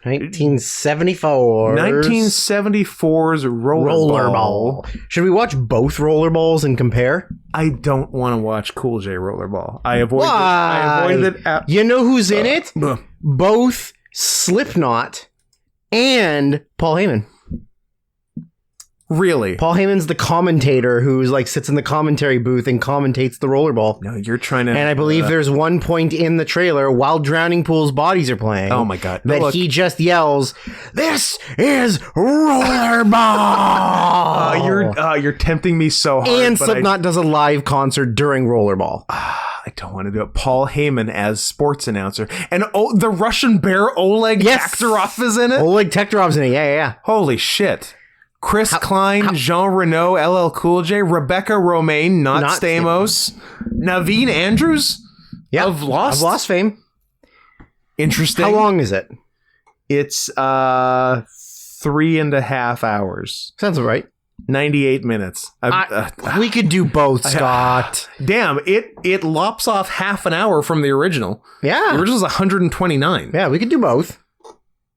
1974's Rollerball. Should we watch both Rollerballs and compare? I don't want to watch Cool J Rollerball. I avoided it. You know who's in it? Both Slipknot and Paul Heyman. Really? Paul Heyman's the commentator who's like sits in the commentary booth and commentates the Rollerball. No, you're trying to... And I believe there's one point in the trailer while Drowning Pool's Bodies are playing. Oh my God. That he just yells, "This is Rollerball!" You're tempting me so hard. And Slipknot does a live concert during Rollerball. I don't want to do it. Paul Heyman as sports announcer. And the Russian bear Oleg Taktarov is in it? Oleg Taktarov's in it, yeah. Holy shit. Chris Klein, Jean Reno, LL Cool J, Rebecca Romaine, not Stamos, Naveen Andrews of Lost. Of Lost fame. Interesting. How long is it? It's 3.5 hours. Sounds right. 98 minutes. We could do both, Scott. Damn, it lops off half an hour from the original. Yeah. The original's 129. Yeah, we could do both.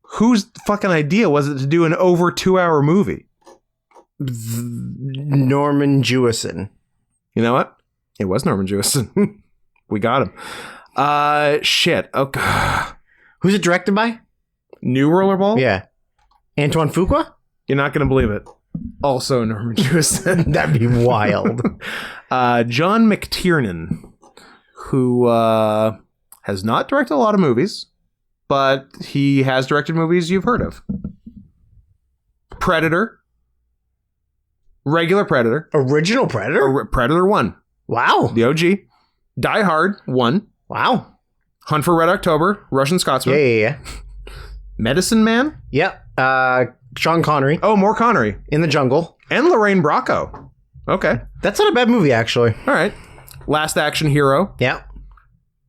Whose fucking idea was it to do an over 2-hour movie? Norman Jewison. You know what? It was Norman Jewison. We got him. Shit. Okay. Who's it directed by? New Rollerball? Yeah. Antoine Fuqua? You're not going to believe it. Also Norman Jewison. That'd be wild. John McTiernan, who has not directed a lot of movies, but he has directed movies you've heard of. Predator. Regular Predator. Original Predator? Predator 1. Wow. The OG. Die Hard 1. Wow. Hunt for Red October. Russian Scotsman. Yeah. Medicine Man. Yep. Sean Connery. Oh, more Connery. In the Jungle. And Lorraine Bracco. Okay. That's not a bad movie, actually. All right. Last Action Hero. Yeah.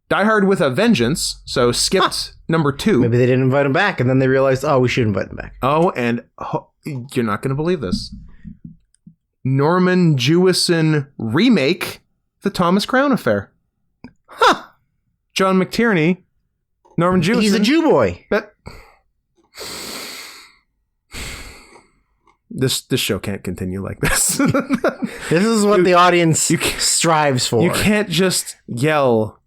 Die Hard with a Vengeance. So skipped number 2. Maybe they didn't invite him back, and then they realized, we should invite him back. Oh, and you're not going to believe this. Norman Jewison remake, The Thomas Crown Affair. Huh. John McTierney, Norman Jewison. He's a Jew boy. But this show can't continue like this. This is what the audience strives for. You can't just yell,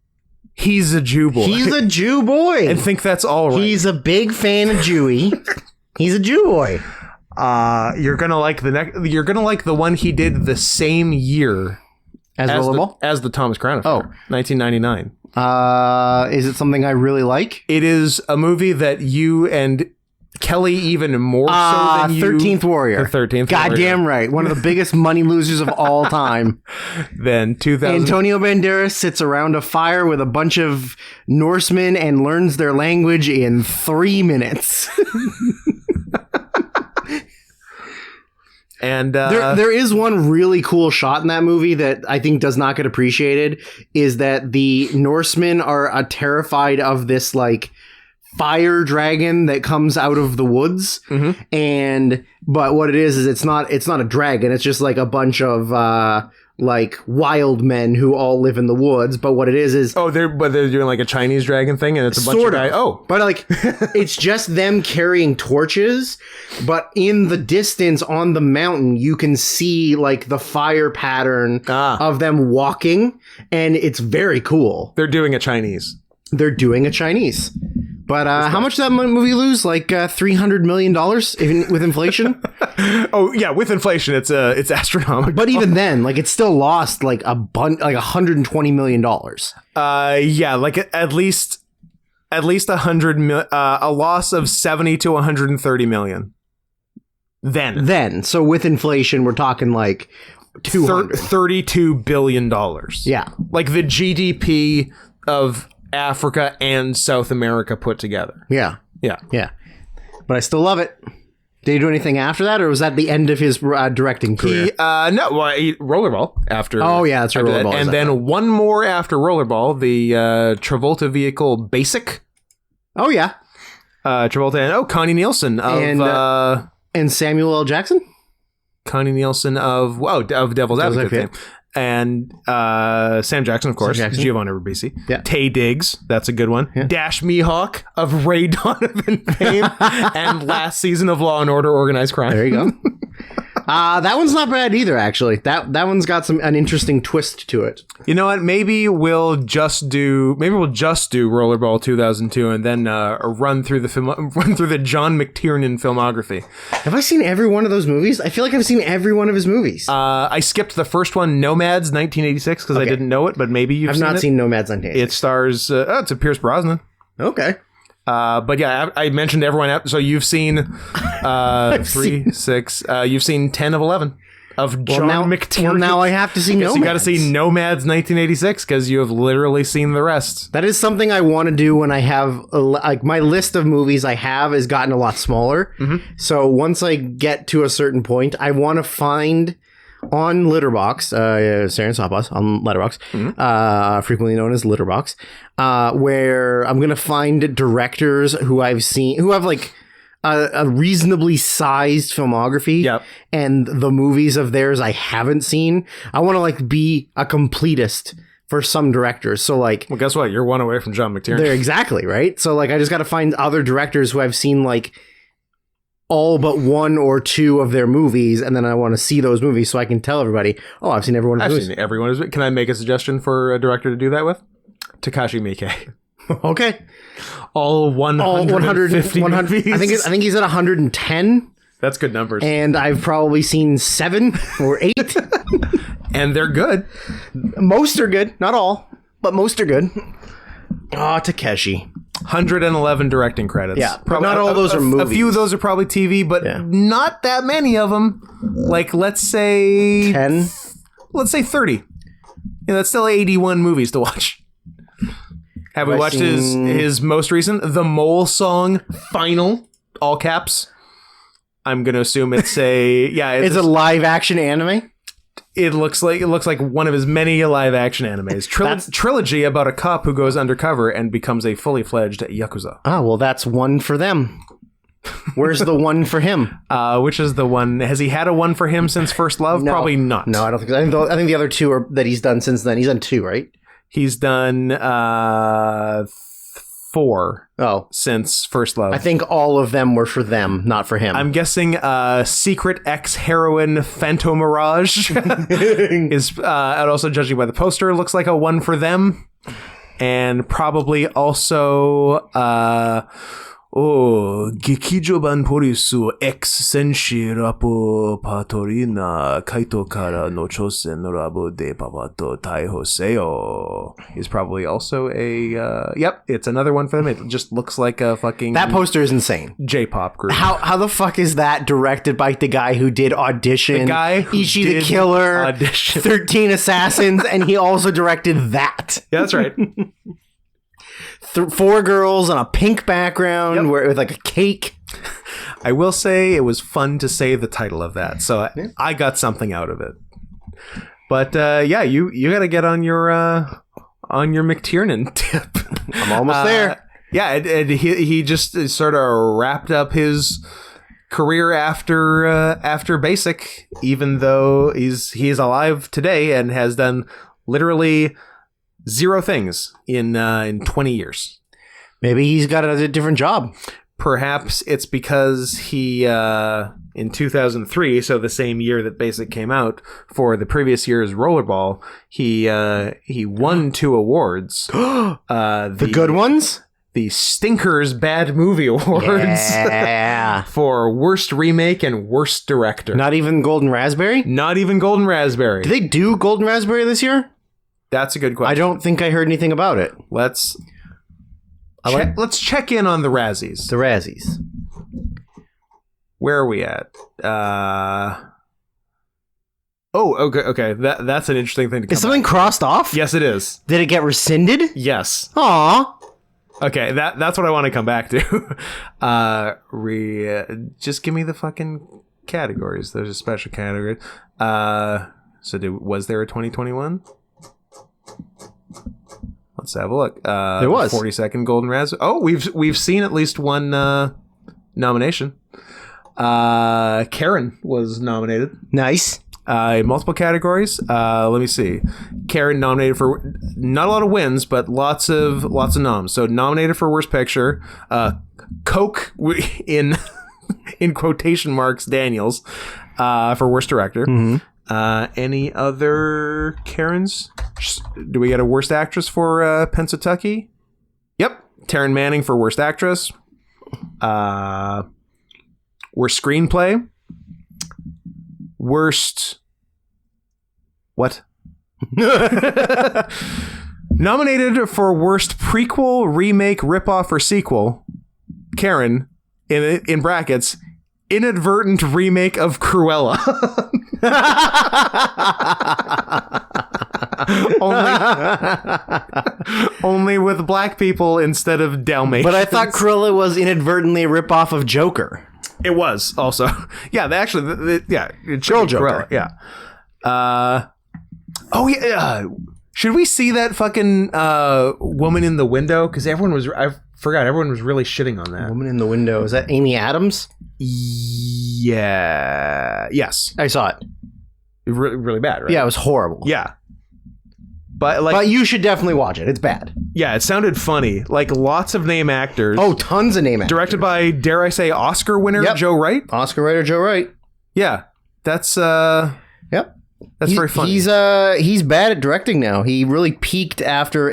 "He's a Jew boy." He's a Jew boy. And think that's all right. He's a big fan of Jewy. He's a Jew boy. You're gonna like You're gonna like the one he did the same year as the Thomas Crown Affair, 1999. Is it something I really like? It is a movie that you and Kelly even more so than you. 13th Warrior. The 13th Warrior. Goddamn right. One of the biggest money losers of all time. Then 2000. Antonio Banderas sits around a fire with a bunch of Norsemen and learns their language in 3 minutes. And there is one really cool shot in that movie that I think does not get appreciated, is that the Norsemen are terrified of this like fire dragon that comes out of the woods. Mm-hmm. But what it is it's not a dragon. It's just like a bunch of like wild men who all live in the woods, but what it is they're doing like a Chinese dragon thing, and it's a bunch of guys. But like it's just them carrying torches, but in the distance on the mountain you can see like the fire pattern of them walking, and it's very cool. They're doing a Chinese. But how much did that movie lose? Like $300 million with inflation? Oh yeah, with inflation, it's astronomical. But even then, like it still lost like $120 million. Yeah, like at least a loss of 70 to 130 million. Then, so with inflation, we're talking like $32 billion. Yeah, like the GDP of Africa and South America put together. Yeah. But I still love it. Did he do anything after that, or was that the end of his directing career? He Rollerball after. Oh yeah, that's right. Rollerball, and then one more after Rollerball, the Travolta vehicle Basic. Oh yeah, Travolta and Connie Nielsen of and Samuel L. Jackson. Connie Nielsen of Devil's Advocate fame. And Sam Jackson, of course. Giovanni Ribisi. Yeah. Tay Diggs. That's a good one. Yeah. Dash Mihawk of Ray Donovan fame. And last season of Law and Order Organized Crime. There you go. That one's not bad either, actually. That one's got an interesting twist to it. You know what? Maybe we'll just do Rollerball 2002 and then run through the John McTiernan filmography. Have I seen every one of those movies? I feel like I've seen every one of his movies. I skipped the first one, Nomads, 1986, because I didn't know it, but maybe I've not seen Nomads 1986. It stars it's a Pierce Brosnan. Okay. But yeah, I mentioned everyone out. So you've seen 3, 6. You've seen 10 of 11 of John McTiernan. Well, now I have to see Nomads. You got to see Nomads 1986 because you have literally seen the rest. That is something I want to do when I have like my list of movies I have has gotten a lot smaller. Mm-hmm. So once I get to a certain point, I want to find on Letterboxd, Saren Sapas on Letterboxd, frequently known as Letterboxd, where I'm going to find directors who I've seen, who have like a reasonably sized filmography, and the movies of theirs I haven't seen. I want to like be a completist for some directors. So like, well, guess what? You're one away from John McTiernan. They're exactly right. So like, I just got to find other directors who I've seen like all but one or two of their movies, and then I want to see those movies so I can tell everybody, oh, I've seen every one of those. I've seen every one of those. Can I make a suggestion for a director to do that with? Takashi Miike. Okay. All 150 movies. I think he's at 110. That's good numbers. And I've probably seen 7 or 8. And they're good. Most are good. Not all, but most are good. Oh, Takeshi. 111 directing credits. Yeah, probably not all those are movies. A few of those are probably TV, but not that many of them. Like, let's say 10. Let's say 30. Yeah, that's still 81 movies to watch. Have we watched his most recent, The Mole Song Final, all caps? I'm gonna assume it's it's a live action anime. It looks like one of his many live action animes. Trilogy about a cop who goes undercover and becomes a fully fledged yakuza. Ah, well, that's one for them. Where's the one for him? Which is the one? Has he had a one for him since First Love? No. Probably not. No, I don't think so. I think the other 2 are that he's done since then. He's done 2, right? He's done 4. Oh, since First Love. I think all of them were for them, not for him. I'm guessing Secret Ex-Heroine Phantom Mirage is, and also judging by the poster, looks like a one for them. And probably also Gekijo ban Porisu ex senshi rapo patorina kaito kara no chosen rabu de papato taiho seo is probably also a it's another one for them. It just looks like a fucking that poster is insane. J-pop group. How the fuck is that directed by the guy who did Audition, the guy who Ichi did the Killer, Audition, 13 Assassins, and he also directed that. Yeah, that's right. 4 girls on a pink background with like a cake. I will say it was fun to say the title of that, so I got something out of it. But you got to get on your McTiernan tip. I'm almost there. Yeah, he just sort of wrapped up his career after Basic, even though he's alive today and has done literally 0 things in 20 years. Maybe he's got a different job. Perhaps it's because he, in 2003, so the same year that Basic came out, for the previous year's Rollerball, he won 2 awards. The good ones? The Stinkers Bad Movie Awards. Yeah. For Worst Remake and Worst Director. Not even Golden Raspberry? Not even Golden Raspberry. Did they do Golden Raspberry this year? That's a good question. I don't think I heard anything about it. Let's check in on the Razzies. The Razzies. Where are we at? Okay. That's an interesting thing to come Is something crossed off? Yes, it is. Did it get rescinded? Yes. Aw. Okay, that's what I want to come back to. Just give me the fucking categories. There's a special category. Was there a 2021? Let's have a look. There was 42nd Golden Raspberry. Oh, we've seen at least one nomination. Karen was nominated. Nice. In multiple categories. Let me see. Karen nominated for not a lot of wins, but lots of noms. So nominated for Worst Picture. Coke in quotation marks Daniels for Worst Director. Mm-hmm. Any other Karens? Do we get a Worst Actress for Pennsatucky? Yep. Taryn Manning for Worst Actress. Worst Screenplay. Worst... What? Nominated for Worst Prequel, Remake, Ripoff, or Sequel. Karen, in brackets, inadvertent remake of Cruella. only with black people instead of Dalmatians. But I thought Cruella was inadvertently a ripoff of Joker. It was also. Yeah, they actually, yeah. Girl Joker. Cruella, yeah. Should we see that fucking woman in the window? Because everyone was really shitting on that. Woman in the Window. Is that Amy Adams? Yeah. Yes. I saw it. Really, really bad, right? Yeah, it was horrible. Yeah. But you should definitely watch it. It's bad. Yeah, it sounded funny. Like lots of name actors. Oh, tons of name actors. Directed by, dare I say, Oscar winner Joe Wright. Oscar winner Joe Wright. Yeah. That's Yep. That's very funny. He's bad at directing now. He really peaked after.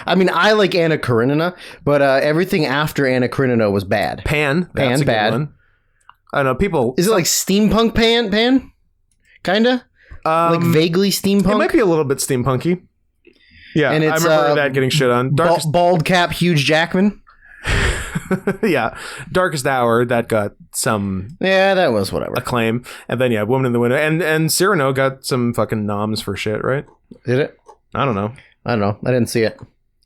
I like Anna Karenina, but everything after Anna Karenina was bad. Pan. That's a bad. good one. I don't know. People. Is it like steampunk Pan? Kinda. Like vaguely steampunk. It might be a little bit steampunky. Yeah, and it's, I remember that getting shit on. Bald cap, Hugh Jackman. Yeah, Darkest Hour, that got some. Yeah, that was whatever acclaim, and then Woman in the Window, and Cyrano got some fucking noms for shit, right? Did it? I don't know. I didn't see it.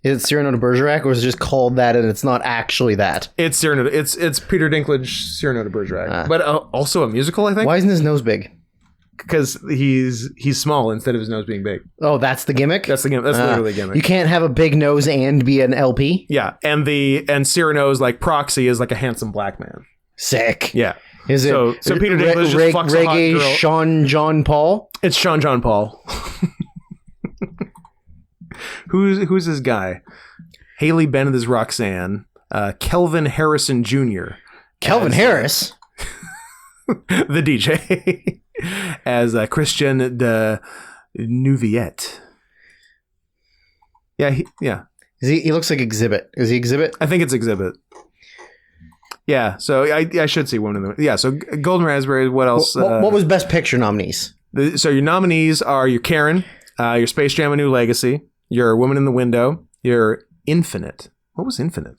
Is it Cyrano de Bergerac, or is it just called that and it's not actually that? It's Cyrano. It's Peter Dinklage, Cyrano de Bergerac, but also a musical, I think. Why isn't his nose big? Because he's small instead of his nose being big. Oh, that's the gimmick? That's the gimmick. That's literally the gimmick. You can't have a big nose and be an LP? Yeah, and Cyrano's like proxy is like a handsome black man. Sick. Yeah. Is it so Peter Dinklage just fucks a hot reggae girl. Sean John Paul? It's Sean John Paul. Who's this guy? Haley Bennett is Roxanne. Kelvin Harrison Jr. Kelvin Harris? The DJ. As Christian de Nouviette. Yeah, He looks like Exhibit. Is he Exhibit? I think it's Exhibit. Yeah, so I should see one of them. Yeah, so Golden Raspberry. What else? What was Best Picture nominees? So your nominees are your Karen, your Space Jam: A New Legacy, your Woman in the Window, your Infinite. What was Infinite?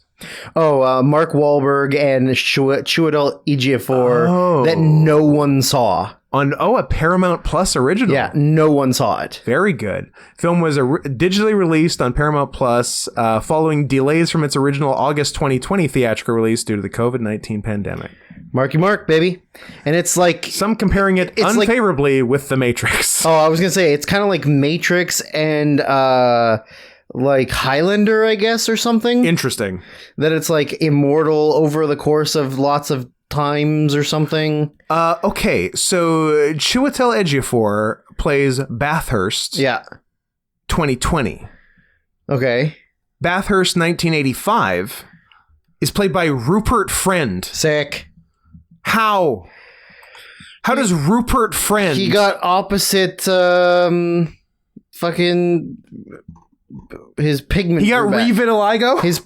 Oh, Mark Wahlberg and Chiwetel Ejiofor that no one saw. On a Paramount Plus original. Yeah, no one saw it. Very good. Film was digitally released on Paramount Plus following delays from its original August 2020 theatrical release due to the COVID-19 pandemic. Marky Mark, baby. And it's like... Some comparing it unfavorably with The Matrix. Oh, I was going to say, it's kind of like Matrix and... like Highlander, I guess, or something. Interesting. That it's like immortal over the course of lots of times or something. Okay, so Chiwetel Ejiofor plays Bathurst. Yeah. 2020. Okay. Bathurst 1985 is played by Rupert Friend. Sick. How? How does Rupert Friend? He got opposite fucking his pigment. He got grew back. revitiligo? His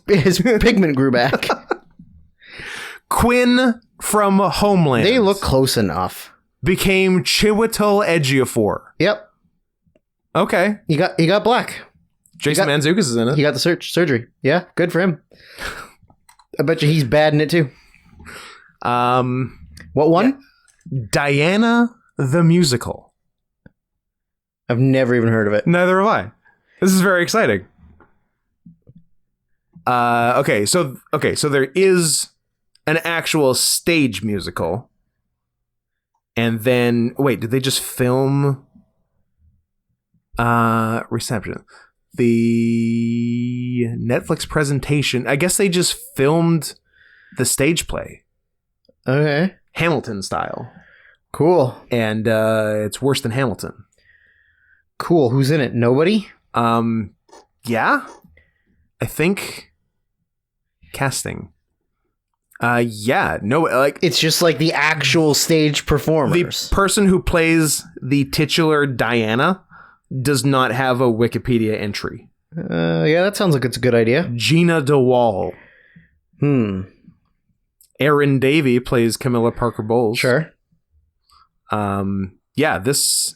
pigment grew back. Quinn from Homeland. They look close enough. Became Chiwetel Ejiofor. Yep. Okay. He got black. Jason Mantzoukas is in it. He got the surgery. Yeah, good for him. I bet you he's bad in it too. What one? Yeah. Diana the Musical. I've never even heard of it. Neither have I. This is very exciting. Okay, so there is an actual stage musical. And then wait, did they just film reception? The Netflix presentation, I guess they just filmed the stage play. Okay. Hamilton style. Cool. And it's worse than Hamilton. Cool. Who's in it? Nobody? Yeah. I think casting. Yeah. No, like it's just like the actual stage performers. The person who plays the titular Diana does not have a Wikipedia entry. Yeah, that sounds like it's a good idea. Gina DeWall. Erin Davey plays Camilla Parker Bowles. Sure. Yeah, this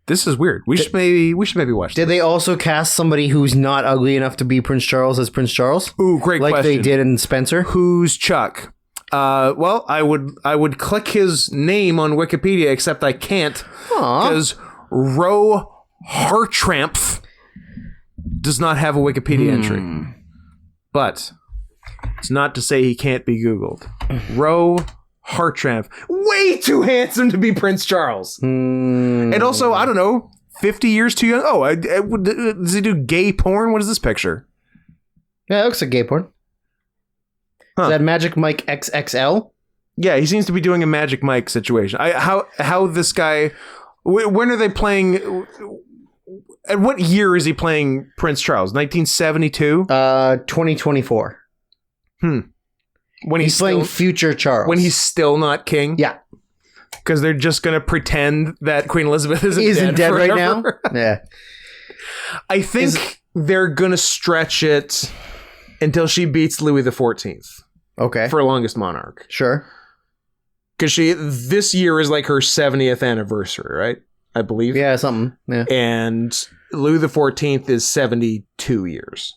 is weird. We should maybe watch. Did they also cast somebody who's not ugly enough to be Prince Charles as Prince Charles? Ooh, great like question. Like they did in Spencer. Who's Chuck? Well, I would click his name on Wikipedia, except I can't because Ro Hartramp does not have a Wikipedia entry. But it's not to say he can't be Googled. Ro Hartramp, way too handsome to be Prince Charles, and also I don't know, 50 years too young. Oh, does he do gay porn? What is this picture? Yeah, it looks like gay porn. Huh. Is that Magic Mike XXL? Yeah, he seems to be doing a Magic Mike situation. How this guy? When are they playing? At what year is he playing Prince Charles? 1972. 2024. When he's playing future Charles. When he's still not king? Yeah. Because they're just going to pretend that Queen Elizabeth isn't dead right now? Yeah. I think they're going to stretch it until she beats Louis XIV. Okay. For longest monarch. Sure. Because this year is like her 70th anniversary, right? I believe. Yeah, something. Yeah. And Louis XIV is 72 years.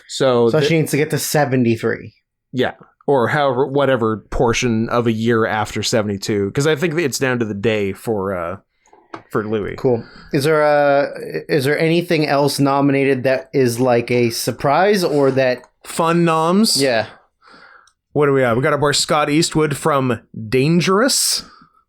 So she needs to get to 73. Yeah. Or however, whatever portion of a year after 72, because I think it's down to the day for Louis. Cool. Is there anything else nominated that is like a surprise or that fun noms? Yeah. What do we have? We got our boy Scott Eastwood from Dangerous.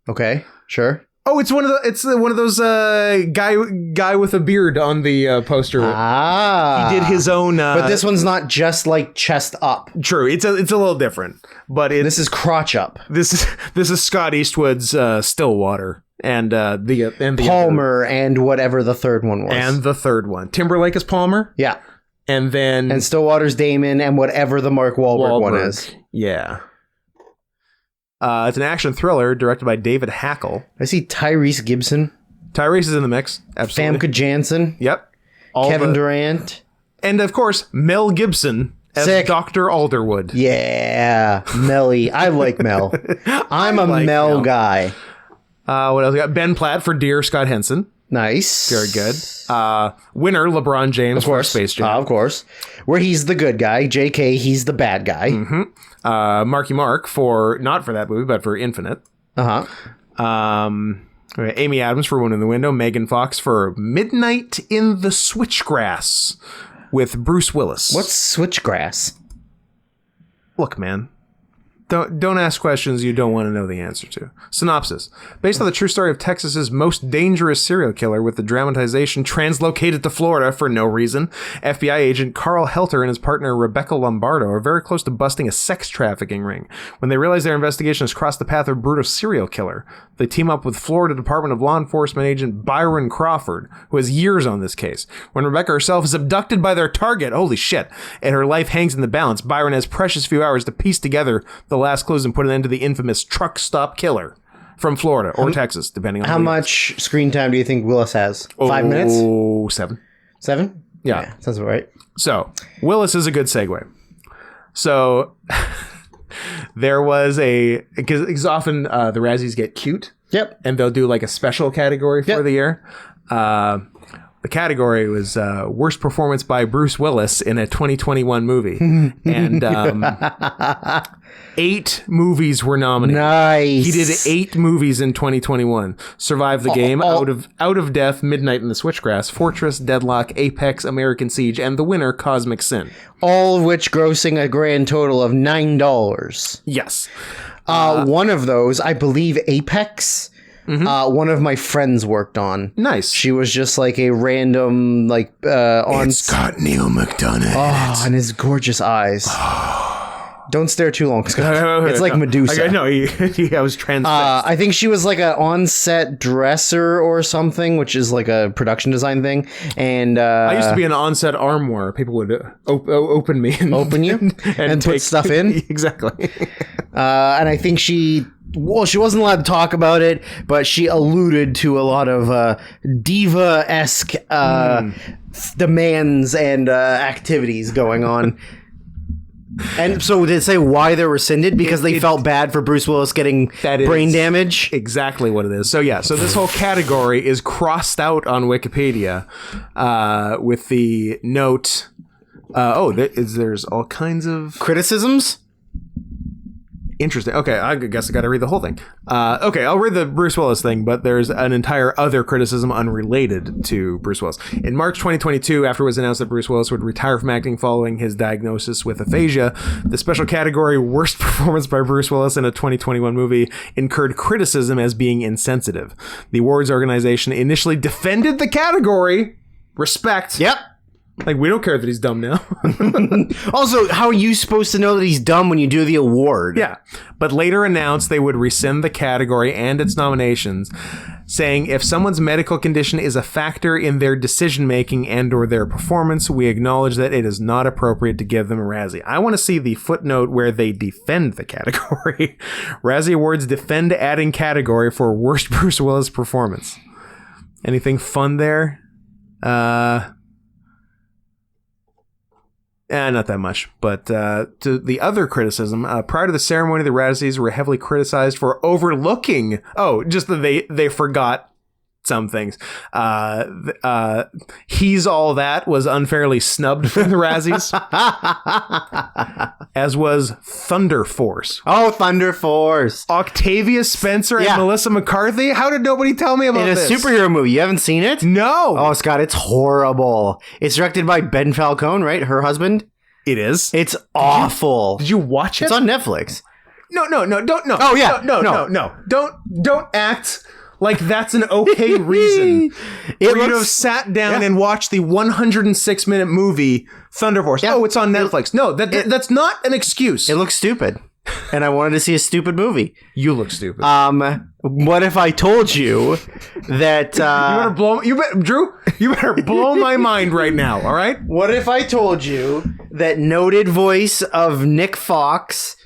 Okay, sure. Oh, it's one of those guy with a beard on the poster. He did his own. But this one's not just like chest up. True, it's a little different. But this is crotch up. This is Scott Eastwood's Stillwater and the Palmer and whatever the third one was. And the third one, Timberlake is Palmer. Yeah, and Stillwater's Damon and whatever the Mark Wahlberg one is. Yeah. It's an action thriller directed by David Hackle. I see Tyrese Gibson. Tyrese is in the mix. Absolutely. Famke Janssen. Yep. Kevin Durant. And of course, Mel Gibson as Dr. Alderwood. Yeah. Melly. I like Mel. I'm a Mel guy. What else we got? Ben Platt for Dear Scott Henson. Nice. Very good. Winner, LeBron James of course. for Space Jam. Of course. Where he's the good guy. JK, he's the bad guy. Mm-hmm. Marky Mark not for that movie, but for Infinite. Amy Adams for Woman in the Window. Megan Fox for Midnight in the Switchgrass with Bruce Willis. What's Switchgrass? Look, man. Don't ask questions you don't want to know the answer to. Synopsis. Based on the true story of Texas's most dangerous serial killer with the dramatization translocated to Florida for no reason, FBI agent Carl Helter and his partner Rebecca Lombardo are very close to busting a sex trafficking ring. When they realize their investigation has crossed the path of a brutal serial killer, they team up with Florida Department of Law Enforcement agent Byron Crawford, who has years on this case. When Rebecca herself is abducted by their target, holy shit, and her life hangs in the balance, Byron has precious few hours to piece together the last clues and put an end to the infamous truck stop killer from Florida or Texas, depending on how much screen time do you think Willis has? 5 minutes? Oh, 7. 7? Yeah. Sounds about right. So, Willis is a good segue. So, there was because often the Razzies get cute. Yep. And they'll do like a special category for the year. The category was worst performance by Bruce Willis in a 2021 movie. And 8 movies were nominated. Nice. He did 8 movies in 2021. Survive the Game, Out of Death, Midnight in the Switchgrass, Fortress, Deadlock, Apex, American Siege, and the winner, Cosmic Sin. All of which grossing a grand total of $9. Yes. One of those, I believe Apex, one of my friends worked on. Nice. She was just like a random, like, on... It's got Neil McDonough. Oh, and his gorgeous eyes. Don't stare too long, Scott. It's like Medusa. I know. I was transfixed. I think she was like an on-set dresser or something, which is like a production design thing. And I used to be an on-set armoire. People would open me. Open you? and put stuff in? Exactly. And I think she wasn't allowed to talk about it, but she alluded to a lot of diva-esque demands and activities going on. And so did it say why they're rescinded? Because they felt bad for Bruce Willis getting brain damage? Exactly what it is. So yeah, so this whole category is crossed out on Wikipedia with the note, there's all kinds of... criticisms? Interesting. Okay, I guess I got to read the whole thing. Okay, I'll read the Bruce Willis thing, but there's an entire other criticism unrelated to Bruce Willis. In March 2022, after it was announced that Bruce Willis would retire from acting following his diagnosis with aphasia, the special category Worst Performance by Bruce Willis in a 2021 Movie incurred criticism as being insensitive. The awards organization initially defended the category. Respect. Yep. Like, we don't care that he's dumb now. Also, how are you supposed to know that he's dumb when you do the award? Yeah. But later announced they would rescind the category and its nominations, saying if someone's medical condition is a factor in their decision-making and or their performance, we acknowledge that it is not appropriate to give them a Razzie. I want to see the footnote where they defend the category. Razzie Awards defend adding category for worst Bruce Willis performance. Anything fun there? Not that much, but to the other criticism, prior to the ceremony, the Razzies were heavily criticized for overlooking. Oh, just that they forgot some things. He's All That was unfairly snubbed from the Razzies, as was Thunder Force. Oh, Thunder Force. Octavia Spencer and Melissa McCarthy? How did nobody tell me about this? In a superhero movie. You haven't seen it? No. Oh, Scott, it's horrible. It's directed by Ben Falcone, right? Her husband? It is? It's awful. Did you watch it? It's on Netflix. No, don't. No. Oh, yeah. No. Don't act like that's an okay reason for you to have sat down and watched the 106-minute movie Thunder Force. Yeah. Oh, it's on Netflix. No, that's not an excuse. It looks stupid. And I wanted to see a stupid movie. You look stupid. What if I told you that... Drew, you better blow my mind right now, all right? What if I told you that noted voice of Nick Fox...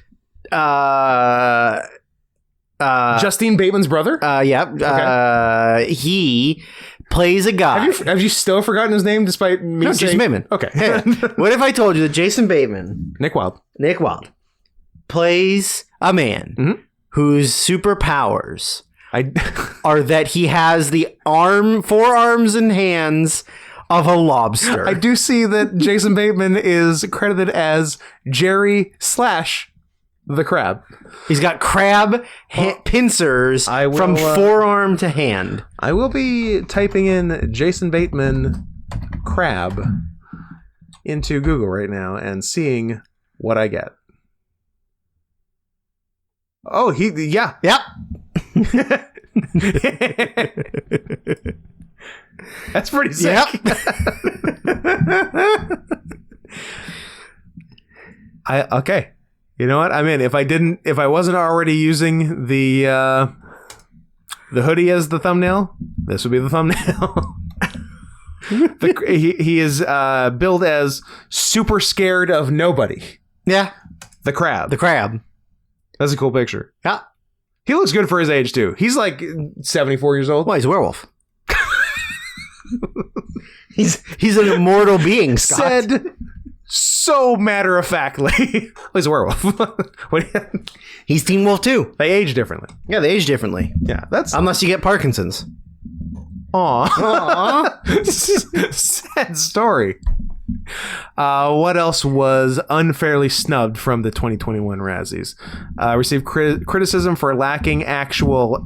Justine Bateman's brother? Okay. He plays a guy. Have you still forgotten his name despite me saying... Jason Bateman. Okay. Hey, what if I told you that Jason Bateman... Nick Wilde. Plays a man whose superpowers are that he has the 4 arms and hands of a lobster. I do see that Jason Bateman is credited as Jerry / the Crab. He's got crab pincers from forearm to hand. I will be typing in Jason Bateman Crab into Google right now and seeing what I get. Oh, yeah. Yep. That's pretty sick. Yep. Okay. You know what? I'm in. If I wasn't already using the hoodie as the thumbnail, this would be the thumbnail. He is billed as super scared of nobody. Yeah. The crab. The crab. That's a cool picture. Yeah. He looks good for his age too. He's like 74 years old. Well, he's a werewolf. he's an immortal being, Scott. Said so matter-of-factly. He's a werewolf. He's Teen Wolf too. They age differently. Yeah, they age differently. Yeah, that's... Unless you get Parkinson's. Aww. Sad story. What else was unfairly snubbed from the 2021 Razzies? Received criticism for lacking actual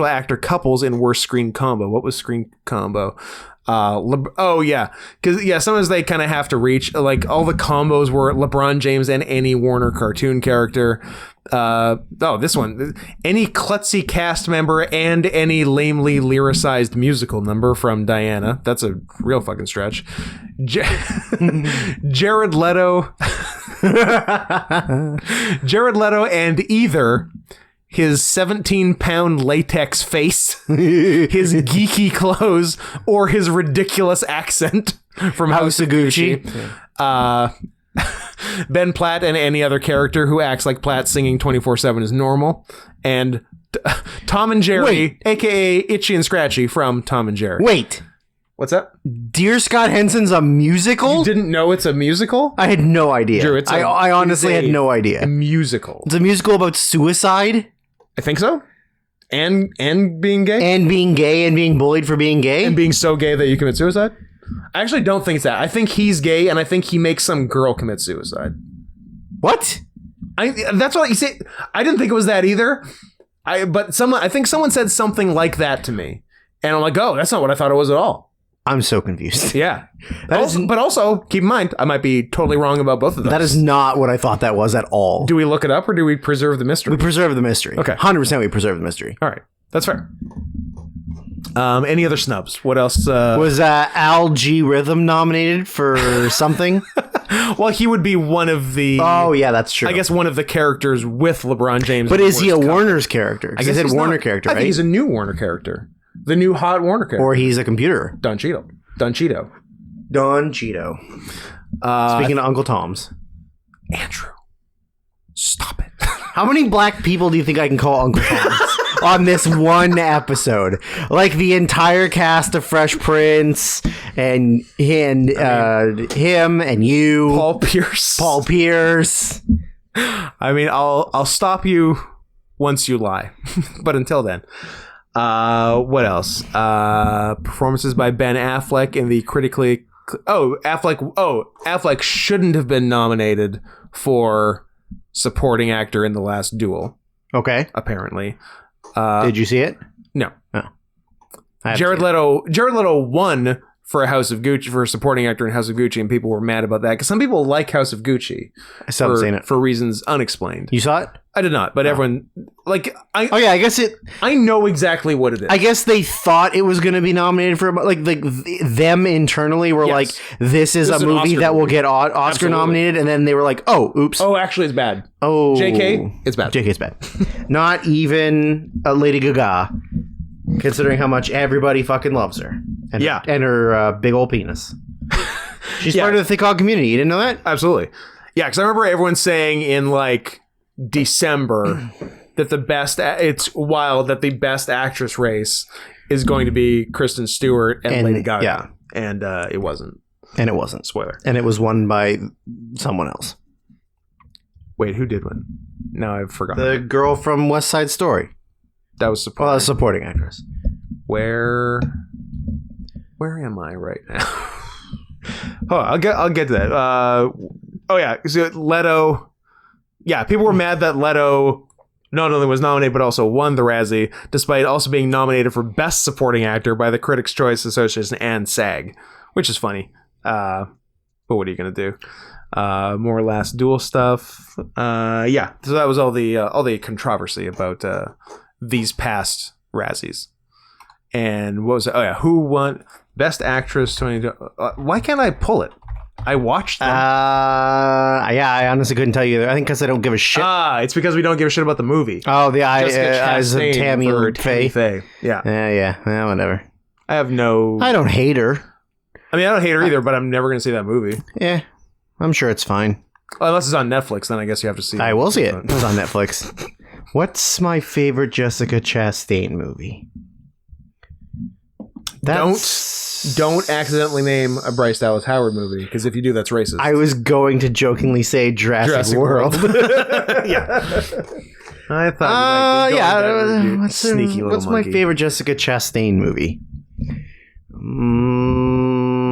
actor couples in worst screen combo. What was screen combo? Because sometimes they kind of have to reach, like, all the combos were LeBron James and any Warner cartoon character. This one, any klutzy cast member and any lamely lyricized musical number from Diana. That's a real fucking stretch. Jared Leto and either his 17-pound latex face, his geeky clothes, or his ridiculous accent from House of Gucci. Ben Platt and any other character who acts like Platt singing 24/7 is normal. And Tom and Jerry, a.k.a. Itchy and Scratchy from Tom and Jerry. Wait. What's that? Dear Scott Henson's a musical? You didn't know it's a musical? I had no idea. Drew, I honestly had no idea. A musical. It's a musical about suicide? I think so. And being gay? And being gay and being bullied for being gay? And being so gay that you commit suicide? I actually don't think it's that. I think he's gay and I think he makes some girl commit suicide. What? That's what you say. I didn't think it was that either. I think someone said something like that to me. And I'm like, oh, that's not what I thought it was at all. I'm so confused. Yeah. But also, keep in mind, I might be totally wrong about both of those. That is not what I thought that was at all. Do we look it up or do we preserve the mystery? We preserve the mystery. Okay. 100% we preserve the mystery. All right. That's fair. Any other snubs? What else? Was Al G. Rhythm nominated for something? Well, he would be one of the... Oh, yeah, that's true. I guess one of the characters with LeBron James. But is he a Warner's character? I guess he's Warner character, right? I think he's a new Warner character. The new hot Warner character. Or he's a computer. Don Cheeto. Speaking of Uncle Tom's. Andrew, stop it. How many black people do you think I can call Uncle Tom's on this one episode? Like the entire cast of Fresh Prince and him and you. Paul Pierce. I mean, I'll stop you once you lie. But until then. What else? Performances by Ben Affleck in the critically... Affleck shouldn't have been nominated for supporting actor in The Last Duel. Okay. Apparently. Did you see it? No. Oh. Jared Leto won for supporting actor in House of Gucci, and people were mad about that because some people like House of Gucci. I still haven't seen it. For reasons unexplained. You saw it? I did not, but everyone... I guess it... I know exactly what it is. I guess they thought it was going to be nominated for... them internally were like, this is a movie that will get Oscar nominated, and then they were like, oh, oops. Oh, actually, it's bad. Oh. JK, it's bad. JK's bad. Not even Lady Gaga, considering how much everybody fucking loves her. And her big old penis. She's part of the thick hog community. You didn't know that? Absolutely. Yeah, because I remember everyone saying in December that it's wild that the best actress race is going to be Kristen Stewart and Lady Gaga. Yeah. And it wasn't. And it wasn't. Spoiler. And it was won by someone else. Wait, who did win? No, I've forgotten. The girl from West Side Story. That was supporting. Well, a supporting actress. Where am I right now? I'll get to that. So Leto. Yeah, people were mad that Leto not only was nominated but also won the Razzie, despite also being nominated for Best Supporting Actor by the Critics' Choice Association and SAG, which is funny. But But what are you gonna do? More Last Duel stuff. Yeah. So that was all the controversy about these past Razzies. And what was it? Oh yeah, who won Best Actress 20? Why can't I pull it? I watched them. I honestly couldn't tell you either. I think because I don't give a shit. It's because we don't give a shit about the movie. Oh, the Jessica eyes of Chastain Tammy for and Faye. Yeah. Yeah, whatever. I have no. I don't hate her. I mean, I don't hate her either, but I'm never going to see that movie. Yeah, I'm sure it's fine. Well, unless it's on Netflix, then I guess you have to see it. I will see it. It's on Netflix. What's my favorite Jessica Chastain movie? Don't accidentally name a Bryce Dallas Howard movie, because if you do, that's racist. I was going to jokingly say Jurassic World. Yeah. I thought you might be what's sneaky little What's monkey. my favorite Jessica Chastain movie?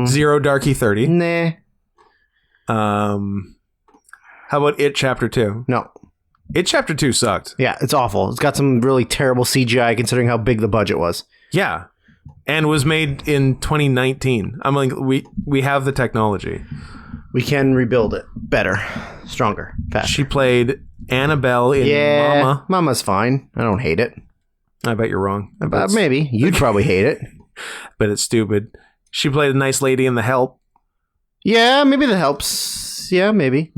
Zero Darky 30. Nah. How about It Chapter 2? No. It Chapter 2 sucked. Yeah, it's awful. It's got some really terrible CGI considering how big the budget was. Yeah. And was made in 2019. I'm like, we have the technology. We can rebuild it better, stronger, faster. She played Annabelle in Mama. Mama's fine. I don't hate it. I bet you're wrong. Maybe. You'd probably hate it. But it's stupid. She played a nice lady in The Help. Yeah, maybe that helps. Yeah, maybe.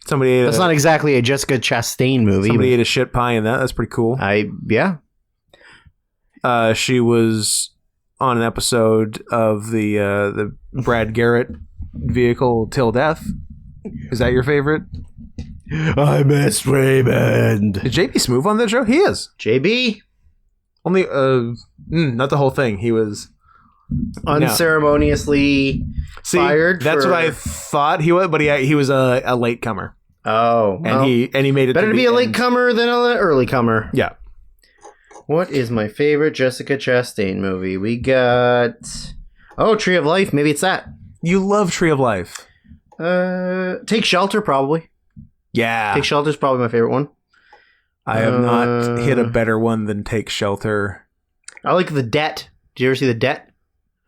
Somebody ate That's not exactly a Jessica Chastain movie. Somebody ate a shit pie in that. That's pretty cool. Yeah. She was on an episode of the Brad Garrett vehicle Till Death. Is that your favorite? I miss Raymond. Is JB Smoove on that show? He is. JB? Only, not the whole thing. He was unceremoniously fired. That's what I thought he was, but he was a latecomer. Oh, and he made it better to be a latecomer than an early comer. Yeah. What is my favorite Jessica Chastain movie? We got Tree of Life. Maybe it's that. You love Tree of Life. Take Shelter, probably. Yeah. Take Shelter is probably my favorite one. I have not hit a better one than Take Shelter. I like The Debt. Did you ever see The Debt?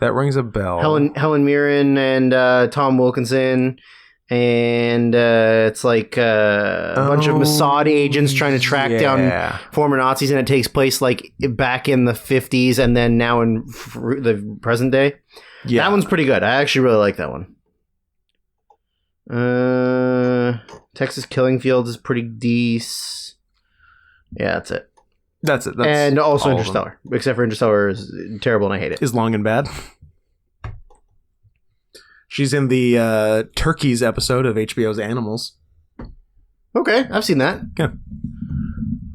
That rings a bell. Helen Mirren and Tom Wilkinson. And it's like a bunch of Mossad agents trying to track down former Nazis, and it takes place like back in the 50s and then now in the present day. Yeah. That one's pretty good. I actually really like that one. Texas Killing Fields is pretty decent. Yeah, that's it. That's and also Interstellar. Except for Interstellar is terrible and I hate it. Is long and bad. She's in the Turkeys episode of HBO's Animals. Okay, I've seen that. Yeah.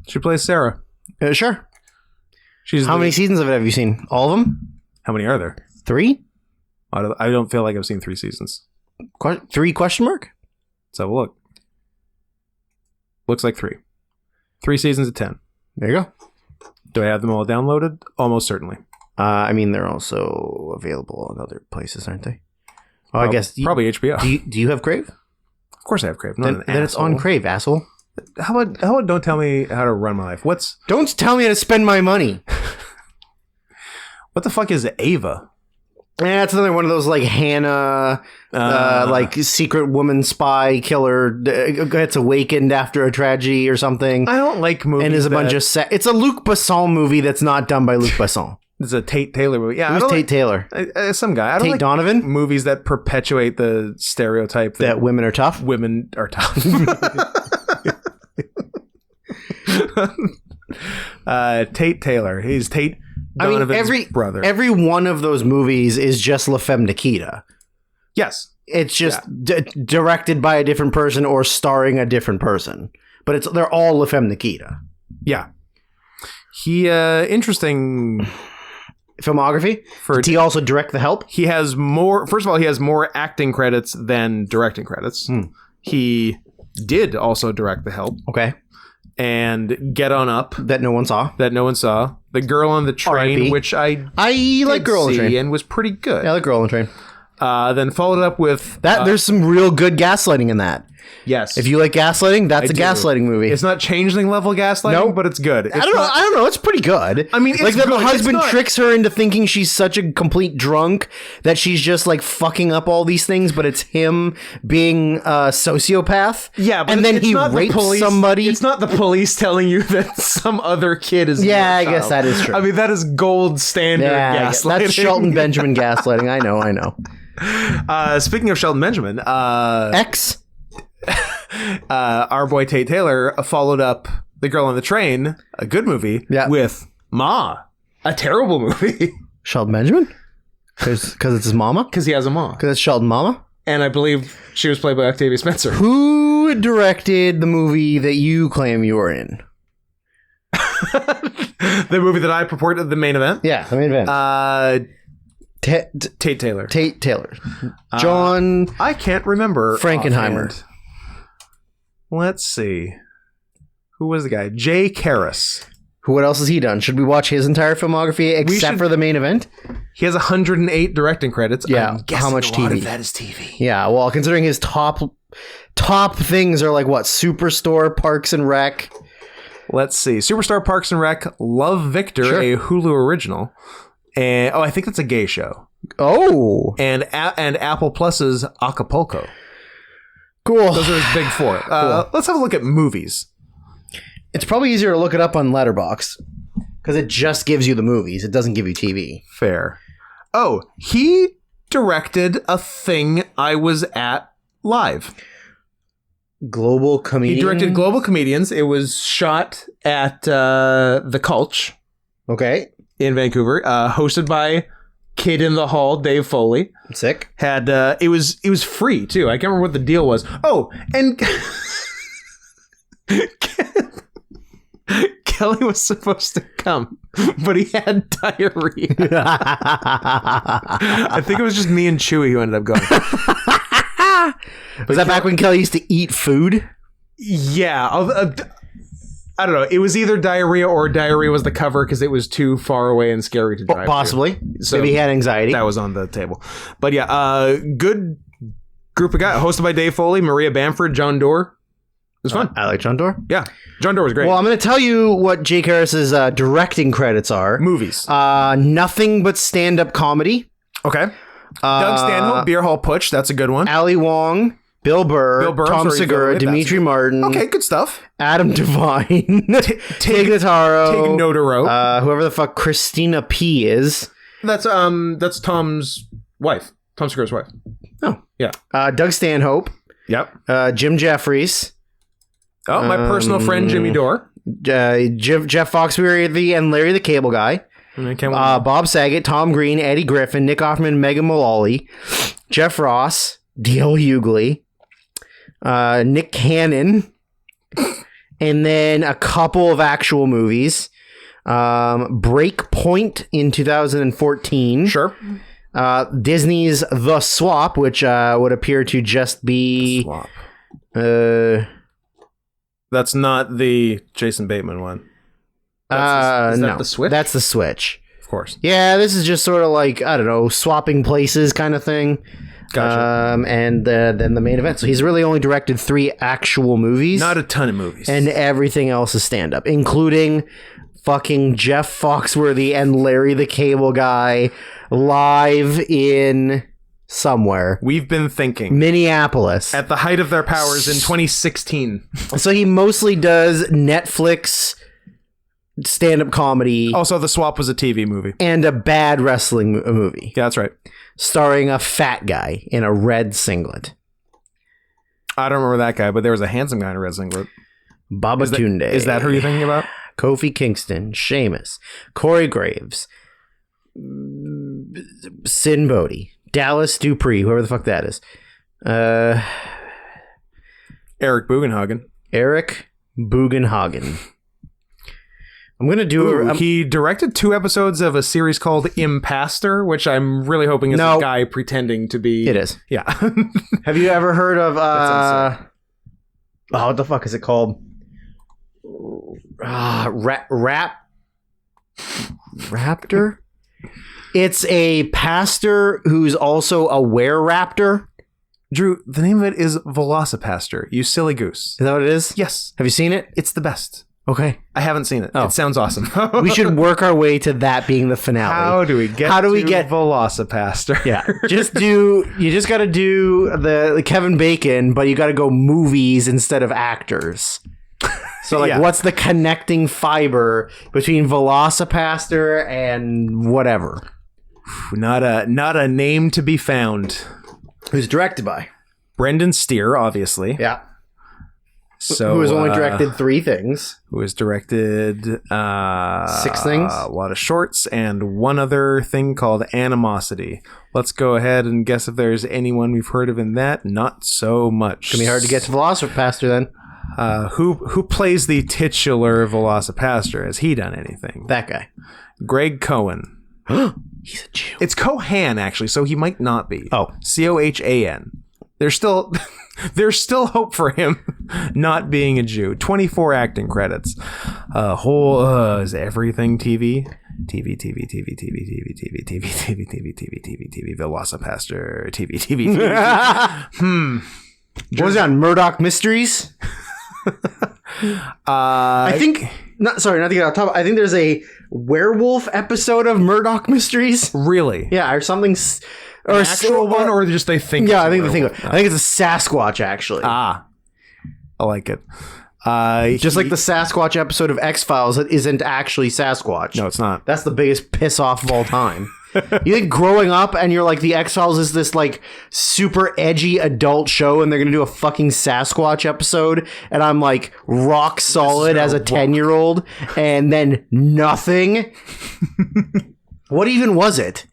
She plays Sarah. Sure. How many seasons of it have you seen? All of them? How many are there? 3? I don't feel like I've seen 3 seasons. 3 question mark? Let's have a look. Looks like 3. 3 seasons of 10. There you go. Do I have them all downloaded? Almost certainly. I mean, they're also available in other places, aren't they? Oh, I guess probably HBO. Do you have Crave? Of course I have Crave. Then it's on Crave, asshole. How about don't tell me how to run my life? Don't tell me how to spend my money. What the fuck is Ava? Yeah, it's another one of those like Hannah, like secret woman spy killer gets awakened after a tragedy or something. I don't like movies. And there's a bunch of it's a Luc Besson movie that's not done by Luc Besson. It's a Tate Taylor movie. Yeah, who's Tate Taylor? Some guy. I don't Tate like Donovan? Movies that perpetuate the stereotype that women are tough. Women are tough. Tate Taylor. He's Tate Donovan's brother. Every one of those movies is just La Femme Nikita. Yes. It's just directed by a different person or starring a different person. But they're all La Femme Nikita. Yeah. He, interesting... filmography. Did he also direct The Help? He has more... First of all, he has more acting credits than directing credits. He did also direct The Help. Okay. And Get On Up. That no one saw. The Girl on the Train, R.I.P. which I like Girl on the Train. And was pretty good. Yeah, I like Girl on the Train. Then followed up with... There's some real good gaslighting in that. Yes. If you like gaslighting, that's a do. gaslighting movie. It's not changeling level gaslighting, Nope. but it's good. It's I don't know. It's pretty good. I mean, it's like the good. husband It's not- tricks her into thinking she's such a complete drunk that she's just like fucking up all these things, but it's him being a sociopath. Yeah, but and then it's he not the rapes police, somebody. It's not the police telling you that some other kid is. Yeah, your I guess child. that is true. I mean, that is gold standard gaslighting. That's Shelton Benjamin gaslighting. I know. Speaking of Shelton Benjamin, X. our boy Tate Taylor followed up The Girl on the Train, a good movie, with Ma, a terrible movie. Shelton Benjamin? Because it's his mama? Because he has a ma. Because it's Shelton Mama? And I believe she was played by Octavia Spencer. Who directed the movie that you claim you were in? The movie that I purported the main event? Yeah, the main event. Tate Taylor. Tate Taylor. John I can't remember. Frankenheimer. Offhand. Let's see. Who was the guy? Jay Karras. What else has he done? Should we watch his entire filmography except for the main event? He has 108 directing credits. Yeah, how much a lot TV? of that is TV. Yeah, well, considering his top things are like what? Superstore, Parks and Rec. Let's see. Superstar, Parks and Rec, Love Victor, Sure. a Hulu original. And I think that's a gay show. Oh, And Apple Plus's Acapulco. cool. Those are his big four. Let's have a look at movies. It's probably easier to look it up on Letterboxd because it just gives you the movies. It doesn't give you TV. Fair. Oh, he directed a thing I was at live. Global Comedian. He directed Global Comedians. It was shot at the Culch Okay. in Vancouver, hosted by Kid in the Hall, Dave Foley. Sick. Had it was free too. I can't remember what the deal was. Oh, and Kelly was supposed to come, but he had diarrhea. I think it was just me and Chewy who ended up going. Was that back when Kelly used to eat food? Yeah, I don't know. It was either diarrhea or diarrhea was the cover because it was too far away and scary to drive. Possibly. So maybe he had anxiety. That was on the table. But yeah, good group of guys. Hosted by Dave Foley, Maria Bamford, John Doerr. It was fun. I like John Doerr. Yeah. John Doerr was great. Well, I'm going to tell you what Jake Harris's directing credits are. Movies. Nothing but stand-up comedy. Okay. Doug Stanhope, Beer Hall Putsch. That's a good one. Ali Wong, Bill Burr, Tom Segura, Dimitri Martin. Okay, good stuff. Adam Devine, Tig Notaro, Tig Notaro. whoever the fuck Christina P is. That's Tom's wife. Tom Segura's wife. Oh. Yeah. Doug Stanhope. Yep. Jim Jeffries. Oh, my personal friend Jimmy Dore. Jeff Foxworthy and Larry the Cable Guy. Bob Saget, Tom Green, Eddie Griffin, Nick Offerman, Megan Mullally, Jeff Ross, D.L. Hughley, Nick Cannon, and then a couple of actual movies. Breakpoint in 2014. Sure. Disney's The Swap, which would appear to just be... Swap. That's not the Jason Bateman one. Is that no, the Switch? That's the Switch. Of course. Yeah, this is just sort of like, I don't know, swapping places kind of thing. Gotcha. And then the main event. So he's really only directed 3 actual movies. Not a ton of movies. And everything else is stand-up, including fucking Jeff Foxworthy and Larry the Cable Guy live in somewhere. We've been thinking. Minneapolis. At the height of their powers in 2016. So he mostly does Netflix stand-up comedy. Also, The Swap was a TV movie. And a bad wrestling movie. Yeah, that's right. Starring a fat guy in a red singlet. I don't remember that guy, but there was a handsome guy in a red singlet. Babatunde. Is that who you're thinking about? Kofi Kingston, Sheamus, Corey Graves, Sin Bodhi, Dallas Dupree, whoever the fuck that is. Eric Bugenhagen. Eric Bugenhagen. I'm going to do... he directed 2 episodes of a series called Impastor, which I'm really hoping is a guy pretending to be... It is. Yeah. Have you ever heard of... what the fuck is it called? Raptor? It's a pastor who's also a were-raptor. Drew, the name of it is Velocipaster, you silly goose. Is that what it is? Yes. Have you seen it? It's the best. Okay. I haven't seen it. Oh. It sounds awesome. We should work our way to that being the finale. How do we get Velocipaster? Yeah. You just got to do the Kevin Bacon, but you got to go movies instead of actors. So like, what's the connecting fiber between Velocipaster and whatever? Not a name to be found. Who's directed by? Brendan Steer, obviously. Yeah. So who has only directed 3 things. Who has directed 6 things? A lot of shorts and one other thing called Animosity. Let's go ahead and guess if there's anyone we've heard of in that. Not so much. It's gonna be hard to get to Velocipaster then. Who plays the titular Velocipaster? Has he done anything? That guy. Greg Cohen. He's a Jew. It's Cohan, actually, so he might not be. Oh. Cohan. There's still hope for him not being a Jew. 24 acting credits. Is everything TV? TV, Velocipaster, TV. What was it on Murdoch Mysteries? I think not to get off topic. I think there's a werewolf episode of Murdoch Mysteries. Really? Yeah, or something. Or an actual one, or just they think? Yeah, I think it's a Sasquatch actually. I like it. Just like the Sasquatch episode of X-Files that isn't actually Sasquatch. No, it's not. That's the biggest piss off of all time. You think growing up and you're like, the X-Files is this like super edgy adult show and they're gonna do a fucking Sasquatch episode, and I'm like rock solid as a 10-year-old, and then nothing. What even was it?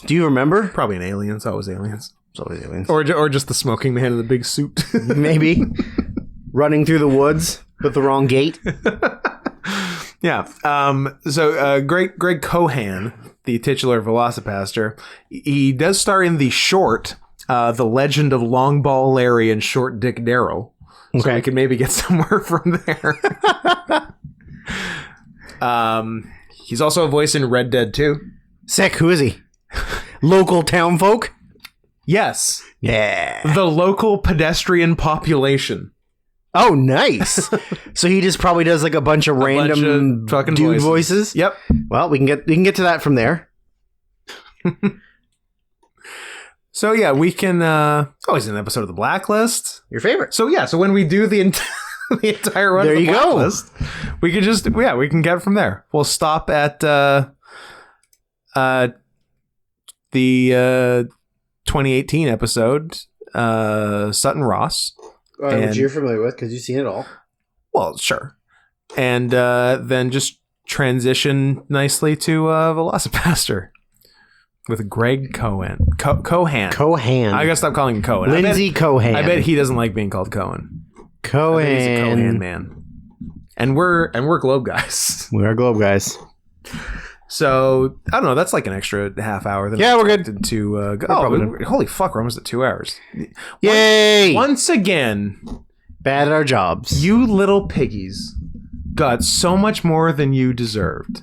Do you remember? Probably an alien. It's always aliens. It's always aliens. Or just the smoking man in the big suit. Maybe. Running through the woods with the wrong gate. Yeah. So Greg Cohan, the titular Velocipaster, he does star in the short, The Legend of Long Ball Larry and Short Dick Darrell. Okay. So we could maybe get somewhere from there. He's also a voice in Red Dead 2. Sick. Who is he? Local town folk? Yes. Yeah. The local pedestrian population. Oh, nice. So he just probably does like a bunch of random fucking dude voices. Yep. Well, we can get to that from there. So yeah, we can. He's in an episode of The Blacklist. Your favorite. So yeah, so when we do the entire run, there of the you Blacklist, we can just we can get it from there. We'll stop at the 2018 episode, Sutton Ross. Which you're familiar with because you've seen it all. Well, sure. And then just transition nicely to Velocipaster with Greg Cohen. Cohan. I gotta stop calling him Cohen. Lindsay Cohan. I bet he doesn't like being called Cohen. Cohen. He's a Cohan man. And we're Globe guys. We are Globe guys. So I don't know. That's like an extra half hour. We're good to go. Holy fuck! We're almost at 2 hours. Yay! Once again, bad at our jobs. You little piggies got so much more than you deserved.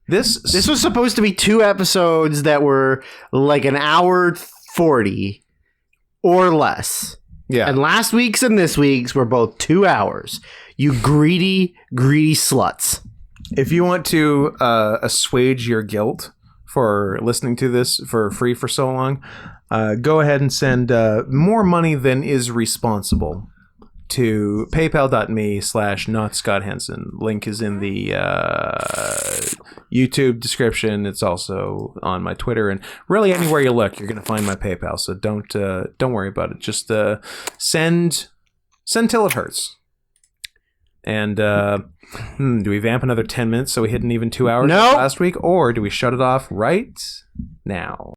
This was supposed to be 2 episodes that were like an hour 40 or less. Yeah. And last week's and this week's were both 2 hours. You greedy sluts. If you want to assuage your guilt for listening to this for free for so long, go ahead and send more money than is responsible to paypal.me/notscotthenson. Link is in the YouTube description. It's also on my Twitter, and really anywhere you look, you're going to find my PayPal. So don't worry about it. Just send till it hurts. And do we vamp another 10 minutes so we hit an even 2 hours last week, or do we shut it off right now?